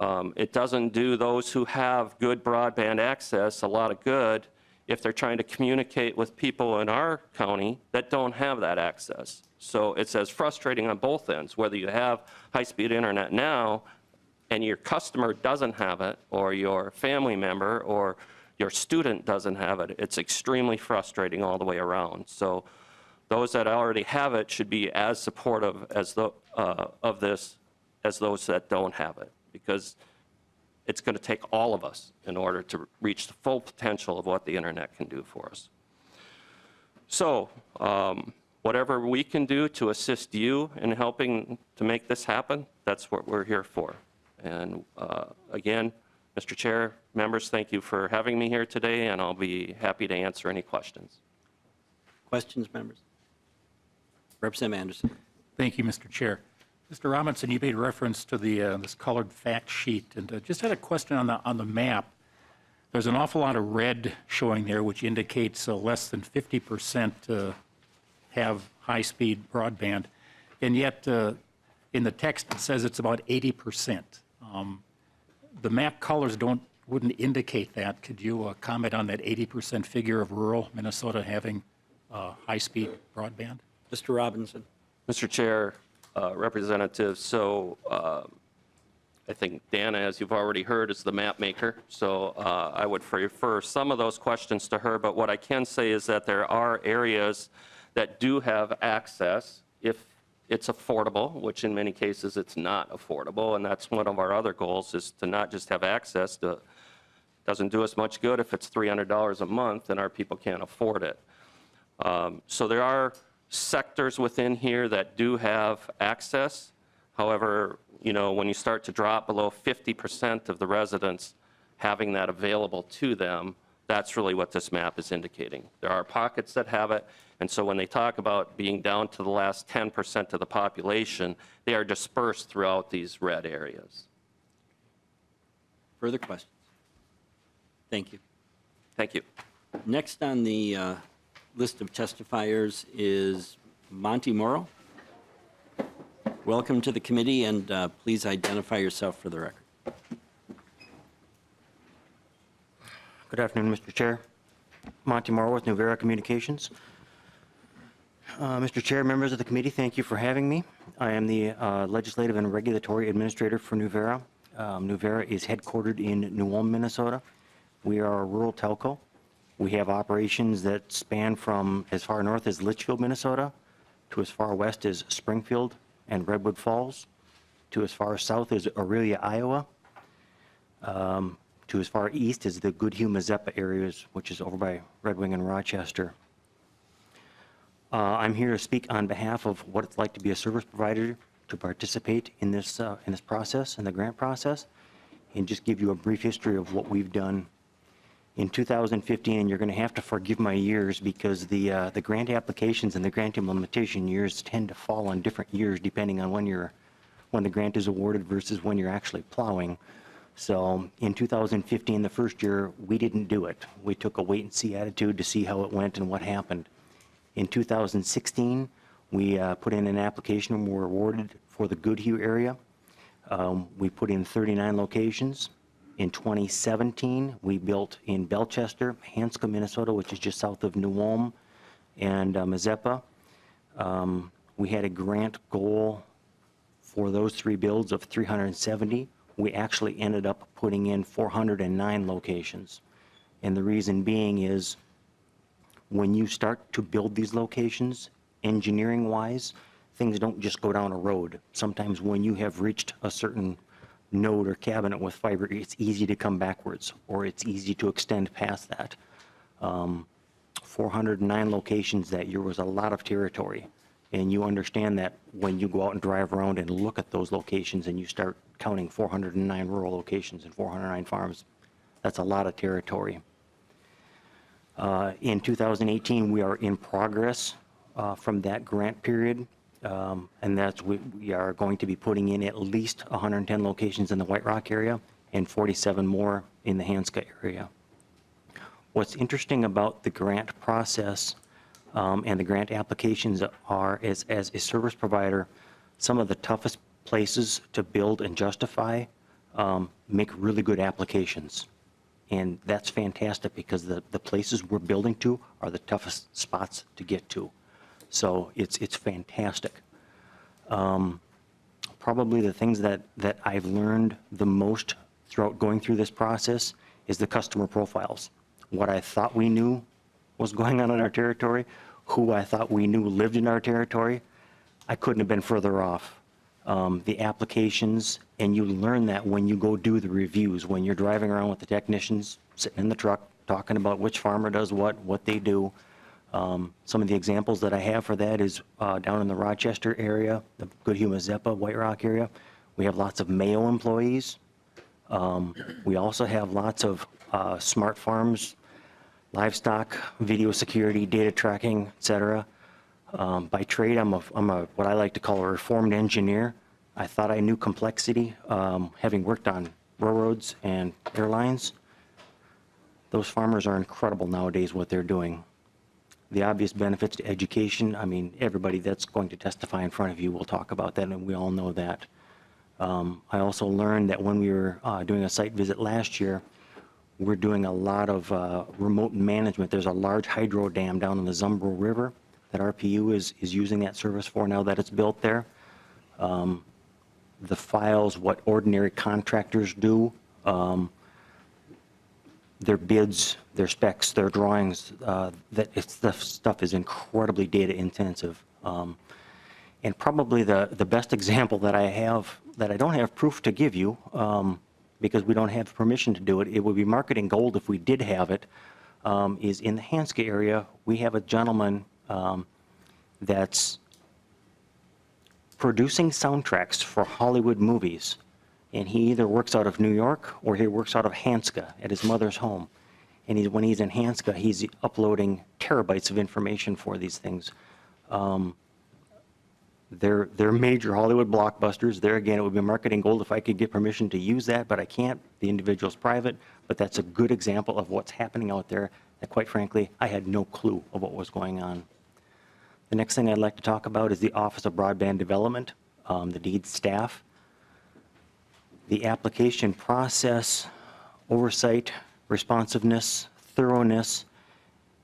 It doesn't do those who have good broadband access a lot of good if they're trying to communicate with people in our county that don't have that access. So it's as frustrating on both ends, whether you have high-speed internet now and your customer doesn't have it, or your family member or your student doesn't have it. It's extremely frustrating all the way around. So those that already have it should be as supportive as of this as those that don't have it, because it's going to take all of us in order to reach the full potential of what the internet can do for us. So whatever we can do to assist you in helping to make this happen, that's what we're here for. And again, Mr. Chair, members, thank you for having me here today, and I'll be happy to answer any questions. Questions, members? Representative Anderson. Thank you, Mr. Chair. Mr. Robinson, you made reference to the this colored fact sheet, and just had a question on the map. There's an awful lot of red showing there, which indicates less than 50% have high-speed broadband, and yet in the text it says it's about 80%. The map colors wouldn't indicate that. Could you comment on that 80% figure of rural Minnesota having high-speed broadband? Mr. Robinson. Mr. Chair, Representative, so I think Dana, as you've already heard, is the map maker. So I would refer some of those questions to her. But what I can say is that there are areas that do have access if it's affordable, which in many cases it's not affordable. And that's one of our other goals, is to not just have access to, doesn't do us much good if it's $300 a month and our people can't afford it. So there are sectors within here that do have access. However, you know, when you start to drop below 50% of the residents having that available to them, that's really what this map is indicating. There are pockets that have it, and so when they talk about being down to the last 10% of the population, they are dispersed throughout these red areas. Further questions? Thank you. Thank you. Next on the list of testifiers is Monty Morrow. Welcome to the committee, and please identify yourself for the record. Good afternoon, Mr. Chair. Monty Morrow with Nuvera Communications. Mr. Chair, members of the committee, thank you for having me. I am the Legislative and Regulatory Administrator for Nuvera. Nuvera is headquartered in New Ulm, Minnesota. We are a rural telco. We have operations that span from as far north as Litchfield, Minnesota, to as far west as Springfield and Redwood Falls, to as far south as Aurelia, Iowa, to as far east as the Goodhue-Mazeppa areas, which is over by Red Wing and Rochester. I'm here to speak on behalf of what it's like to be a service provider to participate in this process, in the grant process, and just give you a brief history of what we've done. In 2015, and you're going to have to forgive my years because the grant applications and the grant implementation years tend to fall on different years depending on when the grant is awarded versus when you're actually plowing. So in 2015, the first year, we didn't do it. We took a wait-and-see attitude to see how it went and what happened. In 2016, we put in an application and were awarded for the Goodhue area. We put in 39 locations. In 2017, we built in Belchester, Hanska, Minnesota, which is just south of New Ulm, and Mazeppa. We had a grant goal for those three builds of 370. We actually ended up putting in 409 locations. And the reason being is when you start to build these locations, engineering-wise, things don't just go down a road. Sometimes when you have reached a certain node or cabinet with fiber, it's easy to come backwards, or it's easy to extend past that. 409 locations that year was a lot of territory. And you understand that when you go out and drive around and look at those locations and you start counting 409 rural locations and 409 farms, that's a lot of territory. In 2018, we are in progress from that grant period, and that's we are going to be putting in at least 110 locations in the White Rock area and 47 more in the Hanska area. What's interesting about the grant process and the grant applications are, as a service provider, some of the toughest places to build and justify make really good applications. And that's fantastic because the places we're building to are the toughest spots to get to. So it's fantastic. Probably the things that I've learned the most throughout going through this process is the customer profiles. What I thought we knew was going on in our territory, who I thought we knew lived in our territory, I couldn't have been further off. The applications, and you learn that when you go do the reviews, when you're driving around with the technicians, sitting in the truck, talking about which farmer does what they do. Some of the examples that I have for that is down in the Rochester area, the Goodhue-Mazeppa, White Rock area, we have lots of Mayo employees. We also have lots of smart farms, livestock, video security, data tracking, et cetera. By trade, I'm a what I like to call a reformed engineer. I thought I knew complexity, having worked on railroads and airlines. Those farmers are incredible nowadays what they're doing. The obvious benefits to education, I mean, everybody that's going to testify in front of you will talk about that, and we all know that. I also learned that when we were doing a site visit last year, we're doing a lot of remote management. There's a large hydro dam down in the Zumbro River that RPU is using that service for now that it's built there. The files, what ordinary contractors do, their bids, their specs, their drawings, the stuff is incredibly data intensive. And probably the best example that I have, that I don't have proof to give you, because we don't have permission to do it, it would be marketing gold if we did have it, is in the Hanska area, we have a gentleman that's producing soundtracks for Hollywood movies. And he either works out of New York or he works out of Hanska at his mother's home. And when he's in Hanska, he's uploading terabytes of information for these things. They're major Hollywood blockbusters. There again, it would be marketing gold if I could get permission to use that, but I can't. The individual's private. But that's a good example of what's happening out there that, quite frankly, I had no clue of what was going on. The next thing I'd like to talk about is the Office of Broadband Development, the DEED staff. The application process, oversight, responsiveness, thoroughness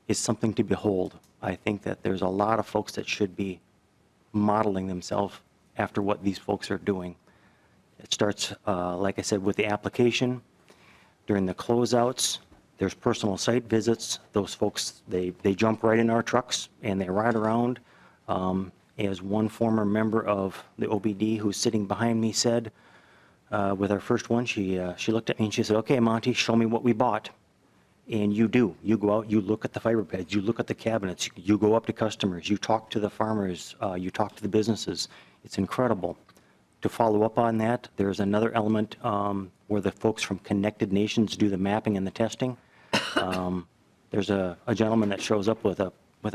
is something to behold. I think that there's a lot of folks that should be modeling themselves after what these folks are doing. It starts, like I said, with the application. During the closeouts, there's personal site visits. Those folks, they jump right in our trucks and they ride around. As one former member of the OBD who's sitting behind me said, with our first one, she looked at me and she said, "Okay, Monty, show me what we bought." And you do. You go out, you look at the fiber pads, you look at the cabinets, you go up to customers, you talk to the farmers, you talk to the businesses. It's incredible. To follow up on that, there's another element where the folks from Connected Nations do the mapping and the testing. There's a gentleman that shows up with a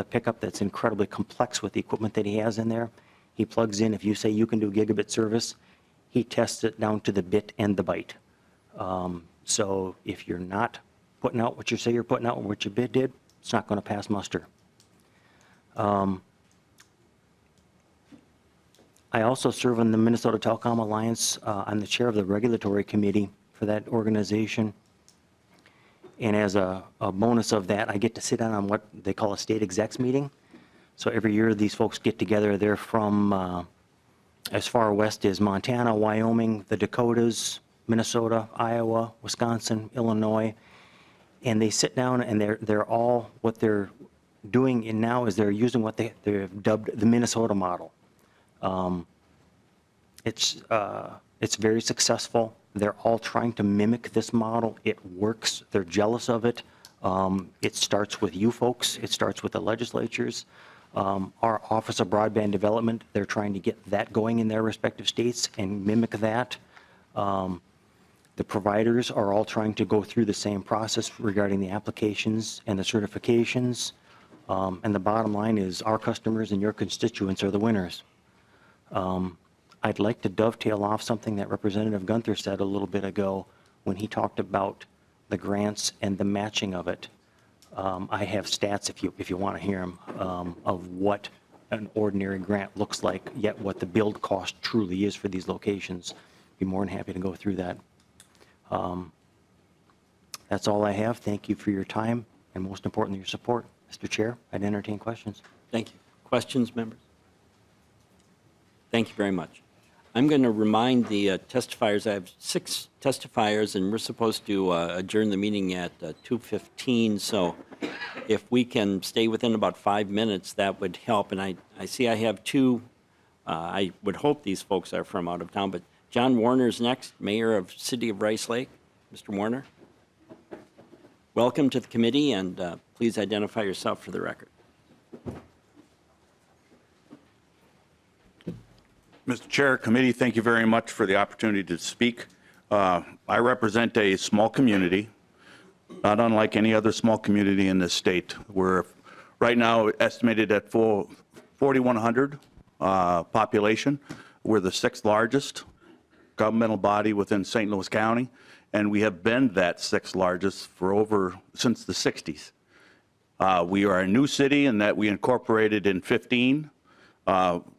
pickup that's incredibly complex with the equipment that he has in there. He plugs in, if you say you can do gigabit service, he tests it down to the bit and the byte. So if you're not putting out what you say you're putting out, what your bid did, it's not going to pass muster. I also serve on the Minnesota Telecom Alliance. I'm the chair of the regulatory committee for that organization. And as a bonus of that, I get to sit in on what they call a state execs meeting. So every year these folks get together. They're from as far west as Montana, Wyoming, the Dakotas, Minnesota, Iowa, Wisconsin, Illinois. And they sit down and they're all, what they're doing in now is they're using what they've dubbed the Minnesota model. It's very successful. They're all trying to mimic this model. It works. They're jealous of it. It starts with you folks. It starts with the legislatures. Our Office of Broadband Development, they're trying to get that going in their respective states and mimic that. The providers are all trying to go through the same process regarding the applications and the certifications. And the bottom line is our customers and your constituents are the winners. I'd like to dovetail off something that Representative Gunther said a little bit ago when he talked about the grants and the matching of it. I have stats, if you want to hear them, of what an ordinary grant looks like, yet what the build cost truly is for these locations. Be more than happy to go through that. That's all I have. Thank you for your time and most importantly, your support. Mr. Chair, I'd entertain questions. Thank you. Questions, members? Thank you very much. I'm going to remind the testifiers, I have 6 testifiers, and we're supposed to adjourn the meeting at 2:15, so if we can stay within about 5 minutes, that would help. And I see I have 2, I would hope these folks are from out of town, but John Warner's next, Mayor of City of Rice Lake. Mr. Warner, welcome to the committee, and please identify yourself for the record. Mr. Chair, committee, thank you very much for the opportunity to speak. I represent a small community, not unlike any other small community in this state. We're right now estimated at 4,100 population. We're the 6th largest governmental body within St. Louis County, and we have been that 6th largest for since the 60s. We are a new city in that we incorporated in 15.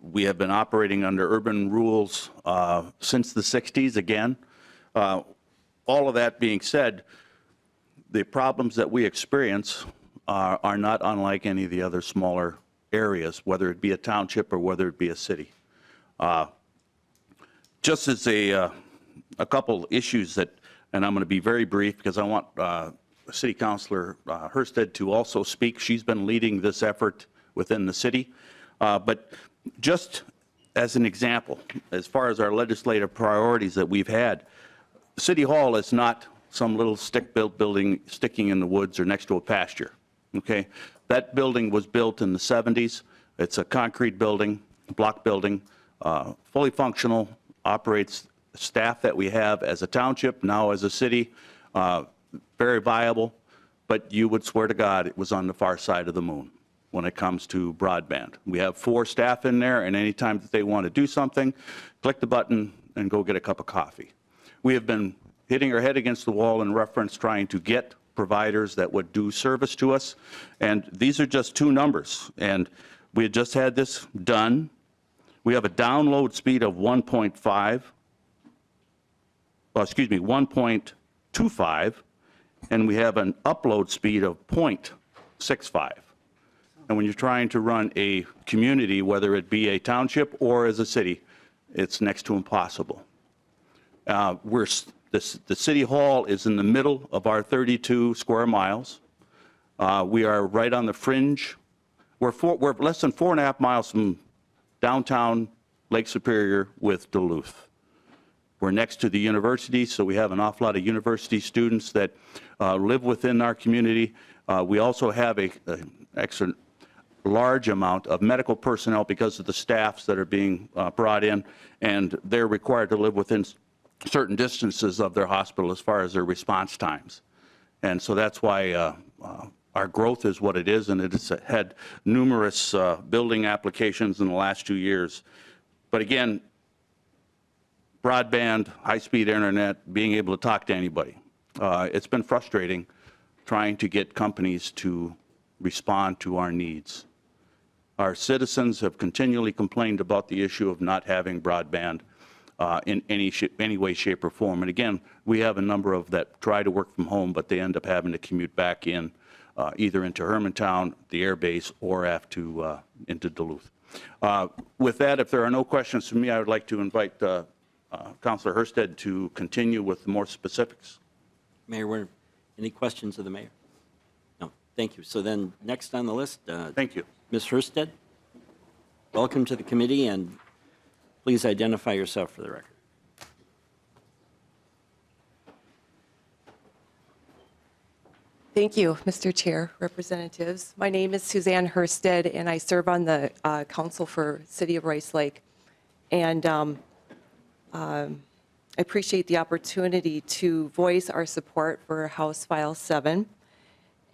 We have been operating under urban rules since the 60s again. All of that being said, the problems that we experience are not unlike any of the other smaller areas, whether it be a township or whether it be a city. Just as a couple issues that, and I'm going to be very brief because I want City Councilor Hurstead to also speak. She's been leading this effort within the city. But just as an example, as far as our legislative priorities that we've had, City Hall is not some little stick-built building sticking in the woods or next to a pasture, okay? That building was built in the 70s. It's a concrete building, block building. fully functional, operates staff that we have as a township, now as a city, very viable, but you would swear to God it was on the far side of the moon when it comes to broadband. We have 4 staff in there, and anytime that they want to do something, click the button and go get a cup of coffee. We have been hitting our head against the wall in reference trying to get providers that would do service to us, and these are just 2 numbers, and we had just had this done. We have a download speed of 1.25, and we have an upload speed of 0.65. And when you're trying to run a community, whether it be a township or as a city, it's next to impossible. The city hall is in the middle of our 32 square miles. We are right on the fringe. We're less than 4.5 miles from downtown Lake Superior with Duluth. We're next to the university, so we have an awful lot of university students that live within our community. We also have an extra large amount of medical personnel because of the staffs that are being brought in, and they're required to live within certain distances of their hospital as far as their response times. And so that's why our growth is what it is, and it has had numerous building applications in the last 2 years. But again, broadband, high-speed internet, being able to talk to anybody. It's been frustrating trying to get companies to respond to our needs. Our citizens have continually complained about the issue of not having broadband in any way, shape, or form. And again, we have a number of that try to work from home, but they end up having to commute back in, either into Hermantown, the air base, or into Duluth. With that, if there are no questions from me, I would like to invite Councilor Hurstead to continue with more specifics. Mayor, any questions of the mayor? No, thank you. So then next on the list. Thank you. Ms. Hurstead, welcome to the committee, and please identify yourself for the record. Thank you, Mr. Chair, representatives. My name is Suzanne Hurstead, and I serve on the Council for City of Rice Lake. And I appreciate the opportunity to voice our support for House File 7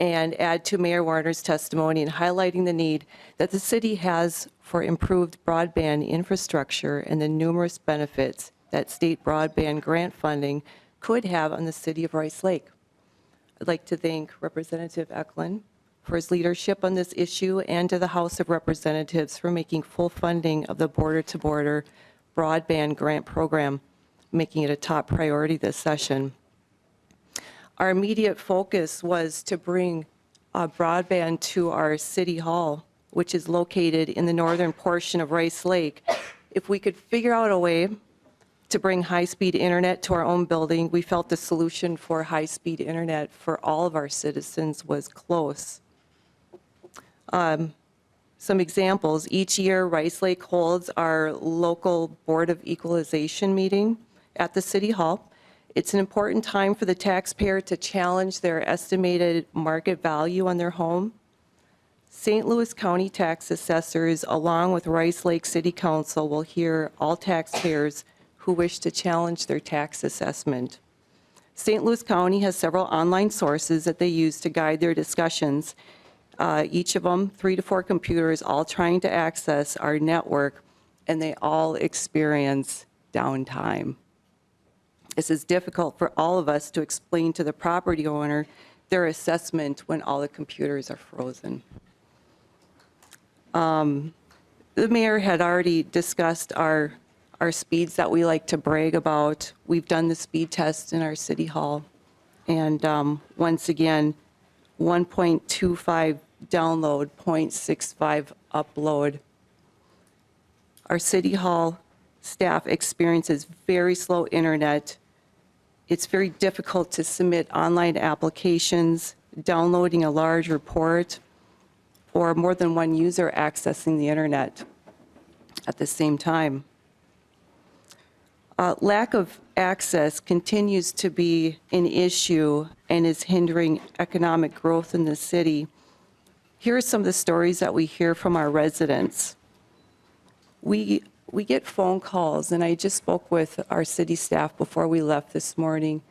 and add to Mayor Warner's testimony in highlighting the need that the city has for improved broadband infrastructure and the numerous benefits that state broadband grant funding could have on the city of Rice Lake. I'd like to thank Representative Ecklund for his leadership on this issue and to the House of Representatives for making full funding of the border-to-border broadband grant program, making it a top priority this session. Our immediate focus was to bring broadband to our city hall, which is located in the northern portion of Rice Lake. If we could figure out a way to bring high-speed internet to our own building, we felt the solution for high-speed internet for all of our citizens was close. Some examples, each year Rice Lake holds our local Board of Equalization meeting at the City Hall. It's an important time for the taxpayer to challenge their estimated market value on their home. St. Louis County tax assessors, along with Rice Lake City Council, will hear all taxpayers who wish to challenge their tax assessment. St. Louis County has several online sources that they use to guide their discussions. Each of them, 3 to 4 computers, all trying to access our network, and they all experience downtime. This is difficult for all of us to explain to the property owner their assessment when all the computers are frozen. The mayor had already discussed our speeds that we like to brag about. We've done the speed test in our city hall. And once again, 1.25 download, 0.65 upload. Our city hall staff experiences very slow internet. It's very difficult to submit online applications, downloading a large report, or more than one user accessing the internet at the same time. Lack of access continues to be an issue and is hindering economic growth in the city. Here are some of the stories that we hear from our residents. We we get phone calls, and I just spoke with our city staff before we left this morning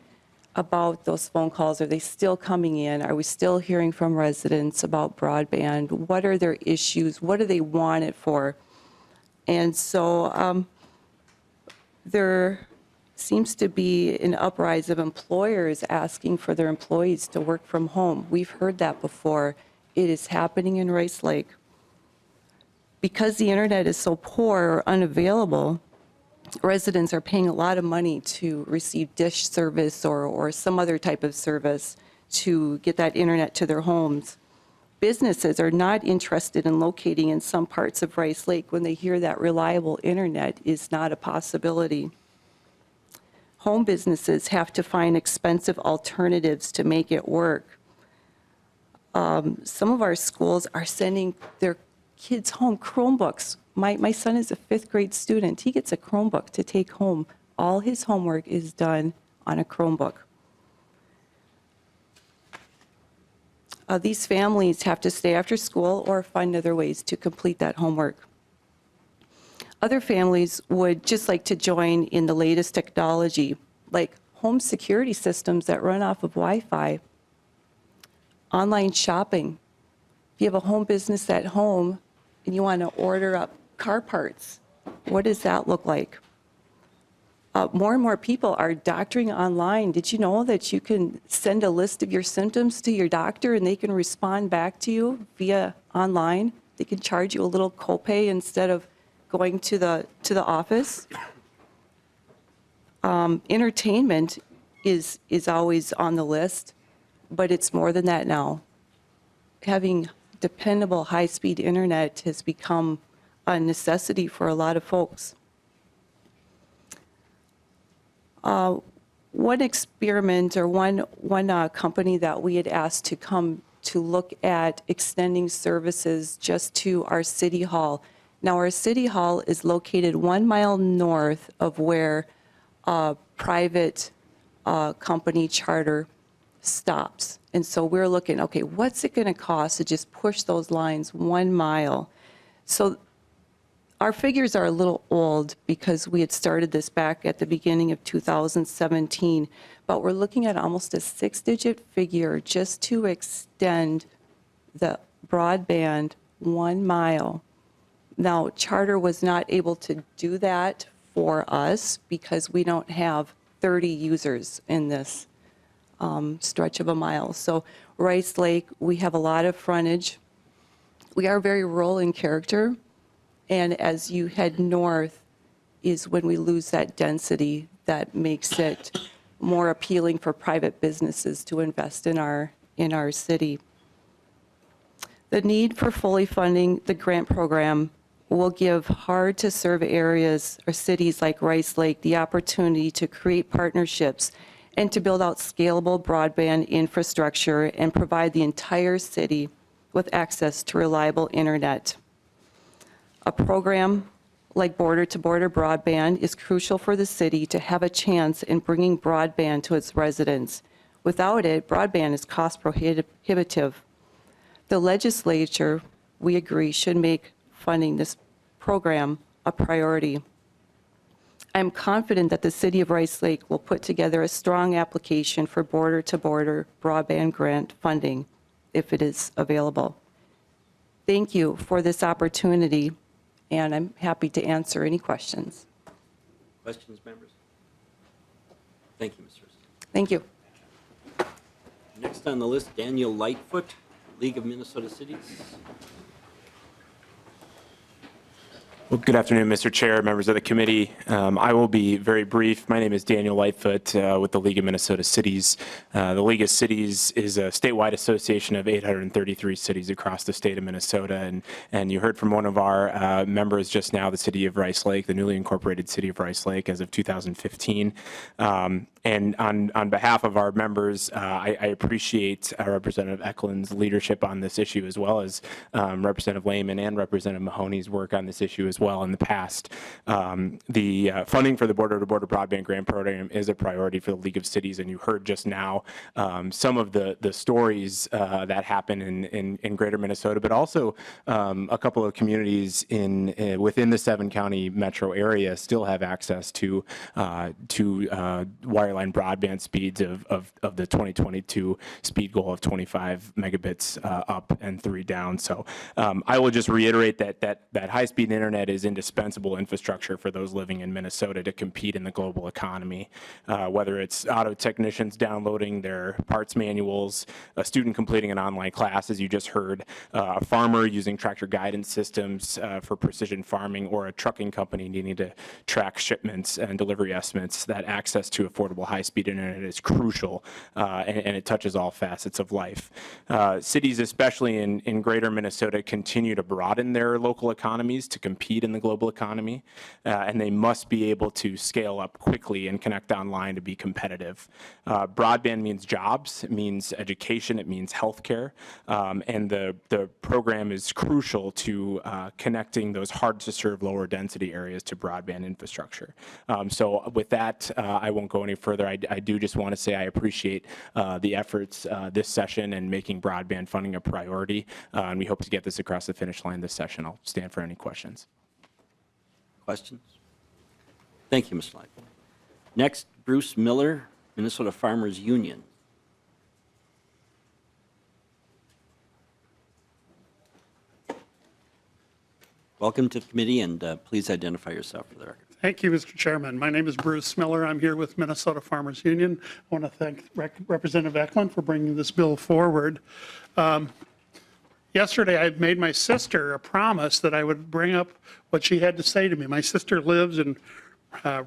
about those phone calls. Are they still coming in? Are we still hearing from residents about broadband? What are their issues? What do they want it for? And so there seems to be an uprise of employers asking for their employees to work from home. We've heard that before. It is happening in Rice Lake. Because the internet is so poor or unavailable, residents are paying a lot of money to receive dish service or some other type of service to get that internet to their homes. Businesses are not interested in locating in some parts of Rice Lake when they hear that reliable internet is not a possibility. Home businesses have to find expensive alternatives to make it work. Some of our schools are sending their kids home Chromebooks. My son is a 5th grade student. He gets a Chromebook to take home. All his homework is done on a Chromebook. These families have to stay after school or find other ways to complete that homework. Other families would just like to join in the latest technology, like home security systems that run off of Wi-Fi, online shopping. If you have a home business at home and you want to order up car parts, what does that look like? More and more people are doctoring online. Did you know that you can send a list of your symptoms to your doctor and they can respond back to you via online? They can charge you a little copay instead of going to the office. Entertainment is always on the list, but it's more than that now. Having dependable high-speed internet has become a necessity for a lot of folks. One experiment or one company that we had asked to come to look at extending services just to our city hall. Now, our city hall is located 1 mile north of where a private company charter stops. And so we're looking, okay, what's it going to cost to just push those lines 1 mile? So our figures are a little old because we had started this back at the beginning of 2017, but we're looking at almost a 6-digit figure just to extend the broadband 1 mile. Now, Charter was not able to do that for us because we don't have 30 users in this stretch of a mile. So Rice Lake, we have a lot of frontage. We are very rural in character. And as you head north is when we lose that density that makes it more appealing for private businesses to invest in our city. The need for fully funding the grant program will give hard-to-serve areas or cities like Rice Lake the opportunity to create partnerships and to build out scalable broadband infrastructure and provide the entire city with access to reliable internet. A program like border-to-border broadband is crucial for the city to have a chance in bringing broadband to its residents. Without it, broadband is cost prohibitive. The legislature, we agree, should make funding this program a priority. I'm confident that the city of Rice Lake will put together a strong application for border-to-border broadband grant funding if it is available. Thank you for this opportunity, and I'm happy to answer any questions. Questions, members? Thank you, Ms. Hurst. Thank you. Next on the list, Daniel Lightfoot, League of Minnesota Cities. Well, good afternoon, Mr. Chair, members of the committee. I will be very brief. My name is Daniel Lightfoot with the League of Minnesota Cities. The League of Cities is a statewide association of 833 cities across the state of Minnesota. And you heard from one of our members just now, the city of Rice Lake, the newly incorporated city of Rice Lake as of 2015. And on behalf of our members, I appreciate Representative Ecklund's leadership on this issue, as well as Representative Lehman and Representative Mahoney's work on this issue as as well in the past. The funding for the border-to-border broadband grant program is a priority for the League of Cities, and you heard just now some of the stories that happen in greater Minnesota, but also a couple of communities within the 7-county metro area still have access to wireline broadband speeds of the 2022 speed goal of 25 megabits up and 3 down. So I will just reiterate that high-speed internet is indispensable infrastructure for those living in Minnesota to compete in the global economy, whether it's auto technicians downloading their parts manuals, a student completing an online class, as you just heard, a farmer using tractor guidance systems for precision farming, or a trucking company needing to track shipments and delivery estimates. That access to affordable high-speed internet is crucial, and it touches all facets of life. Cities, especially in greater Minnesota, continue to broaden their local economies to compete in the global economy, and they must be able to scale up quickly and connect online to be competitive. Broadband means jobs, it means education, it means healthcare, and the program is crucial to connecting those hard-to-serve, lower-density areas to broadband infrastructure. So with that, I won't go any further. I do just want to say I appreciate the efforts this session and making broadband funding a priority, and we hope to get this across the finish line this session. I'll stand for any questions. Questions? Thank you, Mr. Lightfoot. Next, Bruce Miller, Minnesota Farmers Union. Welcome to the committee, and please identify yourself for the record. Thank you, Mr. Chairman. My name is Bruce Miller. I'm here with Minnesota Farmers Union. I want to thank Representative Ecklund for bringing this bill forward. Yesterday, I made my sister a promise that I would bring up what she had to say to me. My sister lives in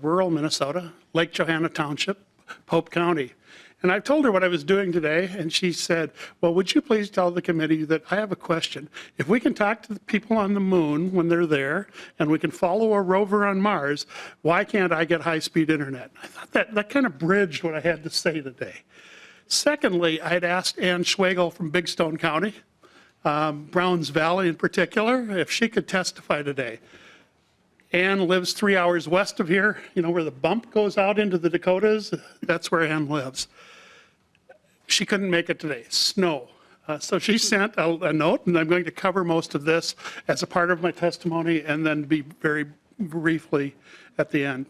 rural Minnesota, Lake Johanna Township, Pope County. And I told her what I was doing today, and she said, well, would you please tell the committee that I have a question. If we can talk to the people on the moon when they're there, and we can follow a rover on Mars, why can't I get high-speed internet? I thought that kind of bridged what I had to say today. Secondly, I had asked Ann Schwagel from Big Stone County, Browns Valley in particular, if she could testify today. Ann lives 3 hours west of here, you know, where the bump goes out into the Dakotas. That's where Ann lives. She couldn't make it today, snow. So she sent a note, and I'm going to cover most of this as a part of my testimony and then be very briefly at the end.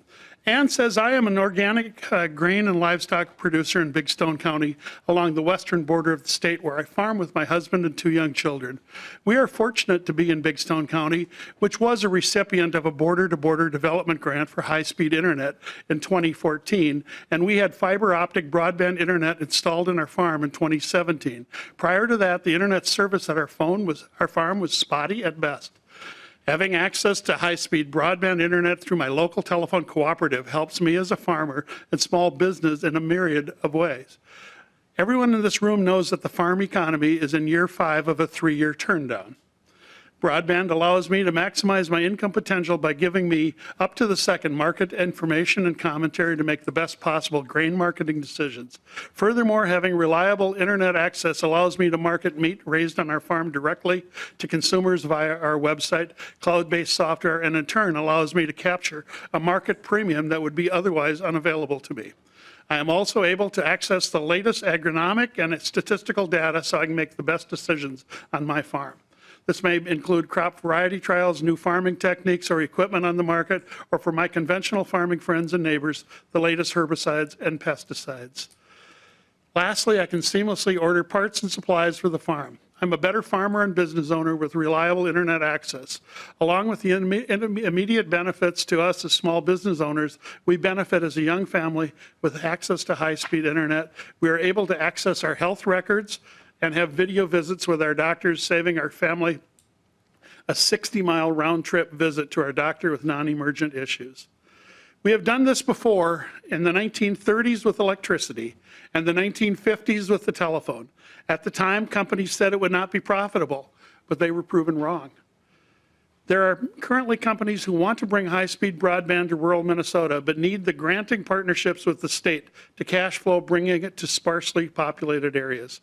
Ann says, I am an organic grain and livestock producer in Big Stone County along the western border of the state, where I farm with my husband and 2 young children. We are fortunate to be in Big Stone County, which was a recipient of a border-to-border development grant for high-speed internet in 2014, and we had fiber optic broadband internet installed in our farm in 2017. Prior to that, the internet service at our farm was spotty at best. Having access to high-speed broadband internet through my local telephone cooperative helps me as a farmer and small business in a myriad of ways. Everyone in this room knows that the farm economy is in year 5 of a 3-year turndown. Broadband allows me to maximize my income potential by giving me up-to-the-second market information and commentary to make the best possible grain marketing decisions. Furthermore, having reliable internet access allows me to market meat raised on our farm directly to consumers via our website, cloud-based software, and in turn allows me to capture a market premium that would be otherwise unavailable to me. I am also able to access the latest agronomic and statistical data so I can make the best decisions on my farm. This may include crop variety trials, new farming techniques, or equipment on the market, or for my conventional farming friends and neighbors, the latest herbicides and pesticides. Lastly, I can seamlessly order parts and supplies for the farm. I'm a better farmer and business owner with reliable internet access. Along with the immediate benefits to us as small business owners, we benefit as a young family with access to high-speed internet. We are able to access our health records and have video visits with our doctors, saving our family a 60-mile round-trip visit to our doctor with non-emergent issues. We have done this before in the 1930s with electricity and the 1950s with the telephone. At the time, companies said it would not be profitable, but they were proven wrong. There are currently companies who want to bring high-speed broadband to rural Minnesota, but need the granting partnerships with the state to cash flow, bringing it to sparsely populated areas.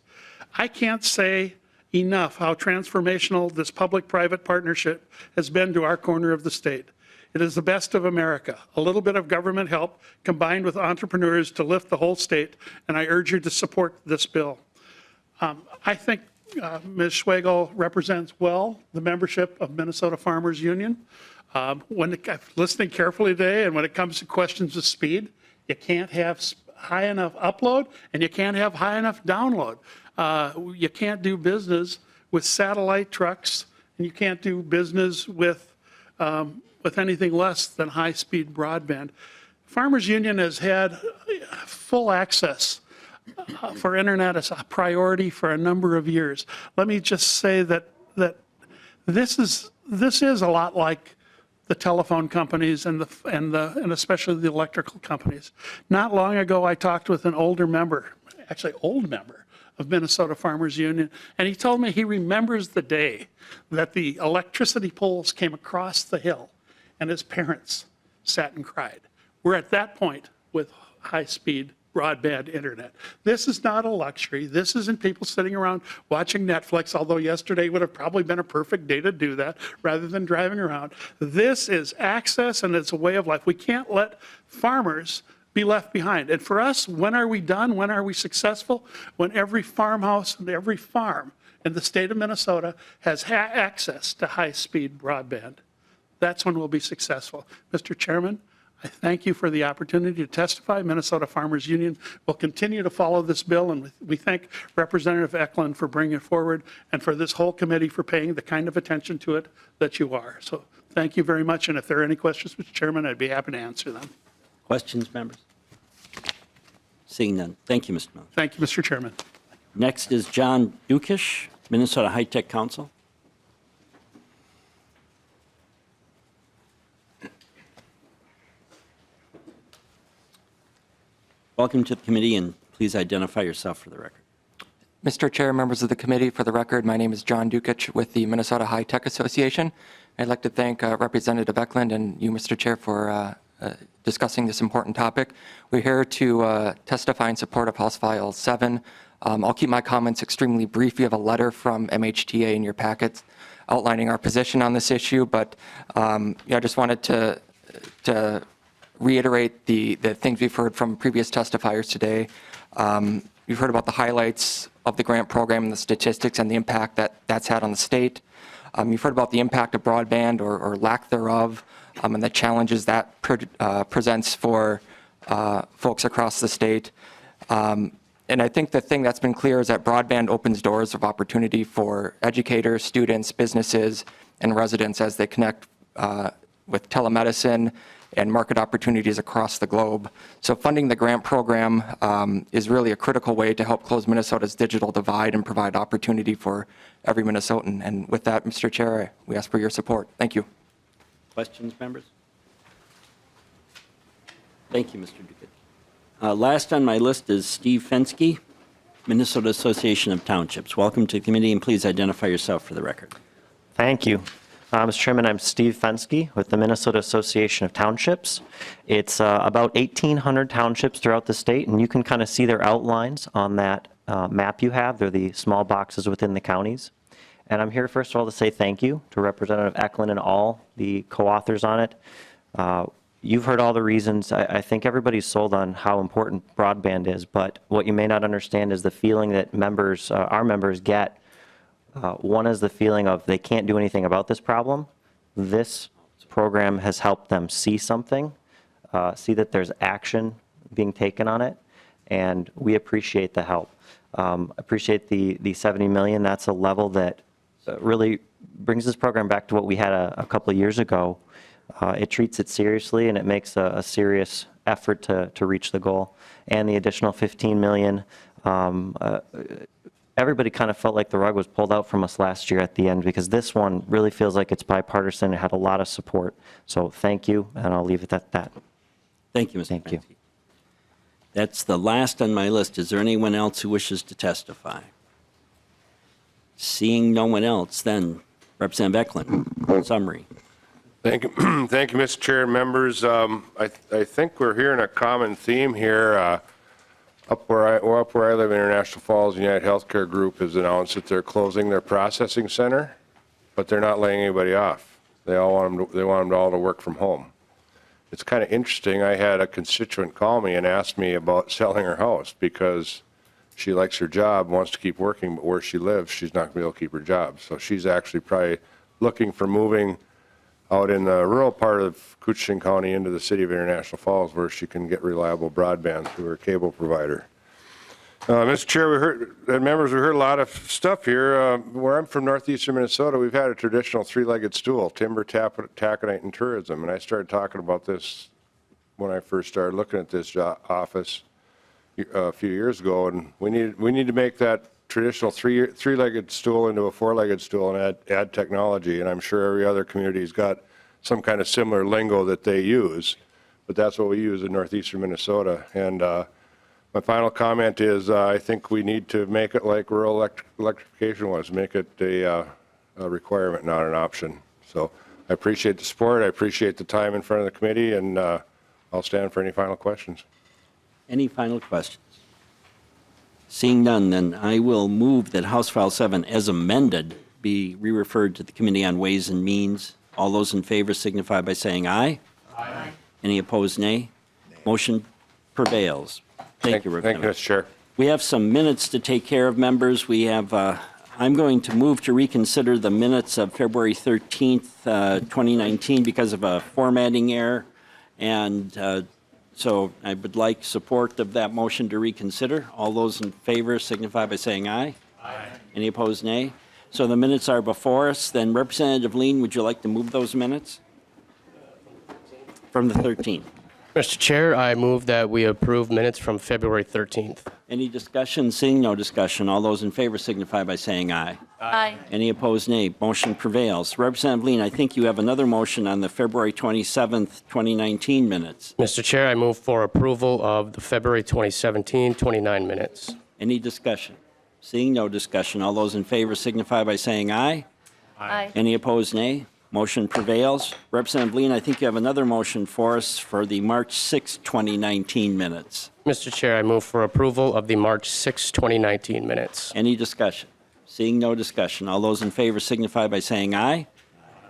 I can't say enough how transformational this public-private partnership has been to our corner of the state. It is the best of America, a little bit of government help combined with entrepreneurs to lift the whole state, and I urge you to support this bill. I think Ms. Schwagel represents well the membership of Minnesota Farmers Union. Listening carefully today, and when it comes to questions of speed, you can't have high enough upload and you can't have high enough download. You can't do business with satellite trucks, and you can't do business with anything less than high-speed broadband. Farmers Union has had full access for internet as a priority for a number of years. Let me just say that this is a lot like the telephone companies and especially the electrical companies. Not long ago, I talked with an older member, actually old member of Minnesota Farmers Union, and he told me he remembers the day that the electricity poles came across the hill and his parents sat and cried. We're at that point with high-speed broadband internet. This is not a luxury. This isn't people sitting around watching Netflix, although yesterday would have probably been a perfect day to do that rather than driving around. This is access, and it's a way of life. We can't let farmers be left behind. And for us, when are we done? When are we successful? When every farmhouse and every farm in the state of Minnesota has access to high-speed broadband. That's when we'll be successful. Mr. Chairman, I thank you for the opportunity to testify. Minnesota Farmers Union will continue to follow this bill, and we thank Representative Ecklund for bringing it forward and for this whole committee for paying the kind of attention to it that you are. So thank you very much, and if there are any questions, Mr. Chairman, I'd be happy to answer them. Questions, members? Seeing none. Thank you, Mr. Miller. Thank you, Mr. Chairman. Next is John Dukish, Minnesota High Tech Council. Welcome to the committee, and please identify yourself for the record. Mr. Chair, members of the committee, for the record, my name is John Dukic with the Minnesota High Tech Association. I'd like to thank Representative Ecklund and you, Mr. Chair, for discussing this important topic. We're here to testify in support of House File 7. I'll keep my comments extremely brief. You have a letter from MHTA in your packets outlining our position on this issue, but I just wanted to reiterate the things we've heard from previous testifiers today. You've heard about the highlights of the grant program and the statistics and the impact that that's had on the state. You've heard about the impact of broadband or lack thereof and the challenges that presents for folks across the state. And I think the thing that's been clear is that broadband opens doors of opportunity for educators, students, businesses, and residents as they connect with telemedicine and market opportunities across the globe. So funding the grant program is really a critical way to help close Minnesota's digital divide and provide opportunity for every Minnesotan. And with that, Mr. Chair, we ask for your support. Thank you. Questions, members? Thank you, Mr. Dukic. Last on my list is Steve Fensky, Minnesota Association of Townships. Welcome to the committee, and please identify yourself for the record. Thank you. Mr. Chairman, I'm Steve Fensky with the Minnesota Association of Townships. It's about 1,800 townships throughout the state, and you can kind of see their outlines on that map you have. They're the small boxes within the counties. And I'm here, first of all, to say thank you to Representative Ecklund and all the co-authors on it. You've heard all the reasons. I think everybody's sold on how important broadband is, but what you may not understand is the feeling that members, our members get. One is the feeling of they can't do anything about this problem. This program has helped them see something, see that there's action being taken on it, and we appreciate the help. Appreciate the 70 million. That's a level that really brings this program back to what we had a couple of years ago. It treats it seriously, and it makes a serious effort to reach the goal. And the additional 15 million. Everybody kind of felt like the rug was pulled out from us last year at the end, because this one really feels like it's bipartisan. It had a lot of support. So thank you, and I'll leave it at that. Thank you, Mr. Thank you. That's the last on my list. Is there anyone else who wishes to testify? Seeing no one else, then Representative Ecklund, summary. Thank you, thank you, Mr. Chair and members. I think we're hearing a common theme here. Up where I live in International Falls, United Healthcare Group has announced that they're closing their processing center, but they're not laying anybody off. They want them all to work from home. It's kind of interesting. I had a constituent call me and ask me about selling her house because she likes her job, wants to keep working, but where she lives, she's not going to be able to keep her job. So she's actually probably looking for moving out in the rural part of Coochin County into the city of International Falls where she can get reliable broadband through her cable provider. Mr. Chair, we heard a lot of stuff here. Where I'm from, northeastern Minnesota, we've had a traditional three-legged stool, timber, taconite, and tourism. And I started talking about this when I first started looking at this office a few years ago. And we need to make that traditional three-legged stool into a four-legged stool and add technology. And I'm sure every other community's got some kind of similar lingo that they use. But that's what we use in northeastern Minnesota. And my final comment is I think we need to make it like rural electrification was, make it a requirement, not an option. So I appreciate the support. I appreciate the time in front of the committee, and I'll stand for any final questions. Any final questions? Seeing none, then I will move that House File 7 as amended be re-referred to the Committee on Ways and Means. All those in favor signify by saying aye. Aye. Any opposed, nay? Motion prevails. Thank you, Representative. Thank you, Mr. Chair. We have some minutes to take care of, members. We have, I'm going to move to reconsider the minutes of February 13th, 2019 because of a formatting error. And so I would like support of that motion to reconsider. All those in favor signify by saying aye. Aye. Any opposed, nay? So the minutes are before us. Then Representative Lean, would you like to move those minutes? From the 13th. Mr. Chair, I move that we approve minutes from February 13th. Any discussion? Seeing no discussion, all those in favor signify by saying aye. Aye. Any opposed, nay. Motion prevails. Representative Lean, I think you have another motion on the February 27th, 2019 minutes. Mr. Chair, I move for approval of the February 2017, 29 minutes. Any discussion? Seeing no discussion, all those in favor signify by saying aye. Aye. Any opposed, nay. Motion prevails. Representative Lean, I think you have another motion for us for the March 6, 2019 minutes. Mr. Chair, I move for approval of the March 6, 2019 minutes. Any discussion? Seeing no discussion, all those in favor signify by saying aye.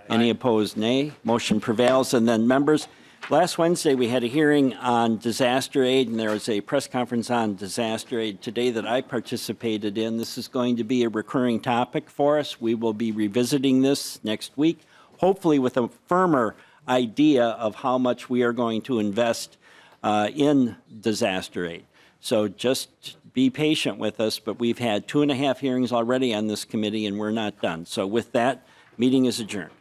Any opposed, nay. Motion prevails. And then, members, last Wednesday we had a hearing on disaster aid, and there was a press conference on disaster aid today that I participated in. This is going to be a recurring topic for us. We will be revisiting this next week, hopefully with a firmer idea of how much we are going to invest in disaster aid. So just be patient with us, but we've had 2.5 hearings already on this committee, and we're not done. So with that, meeting is adjourned.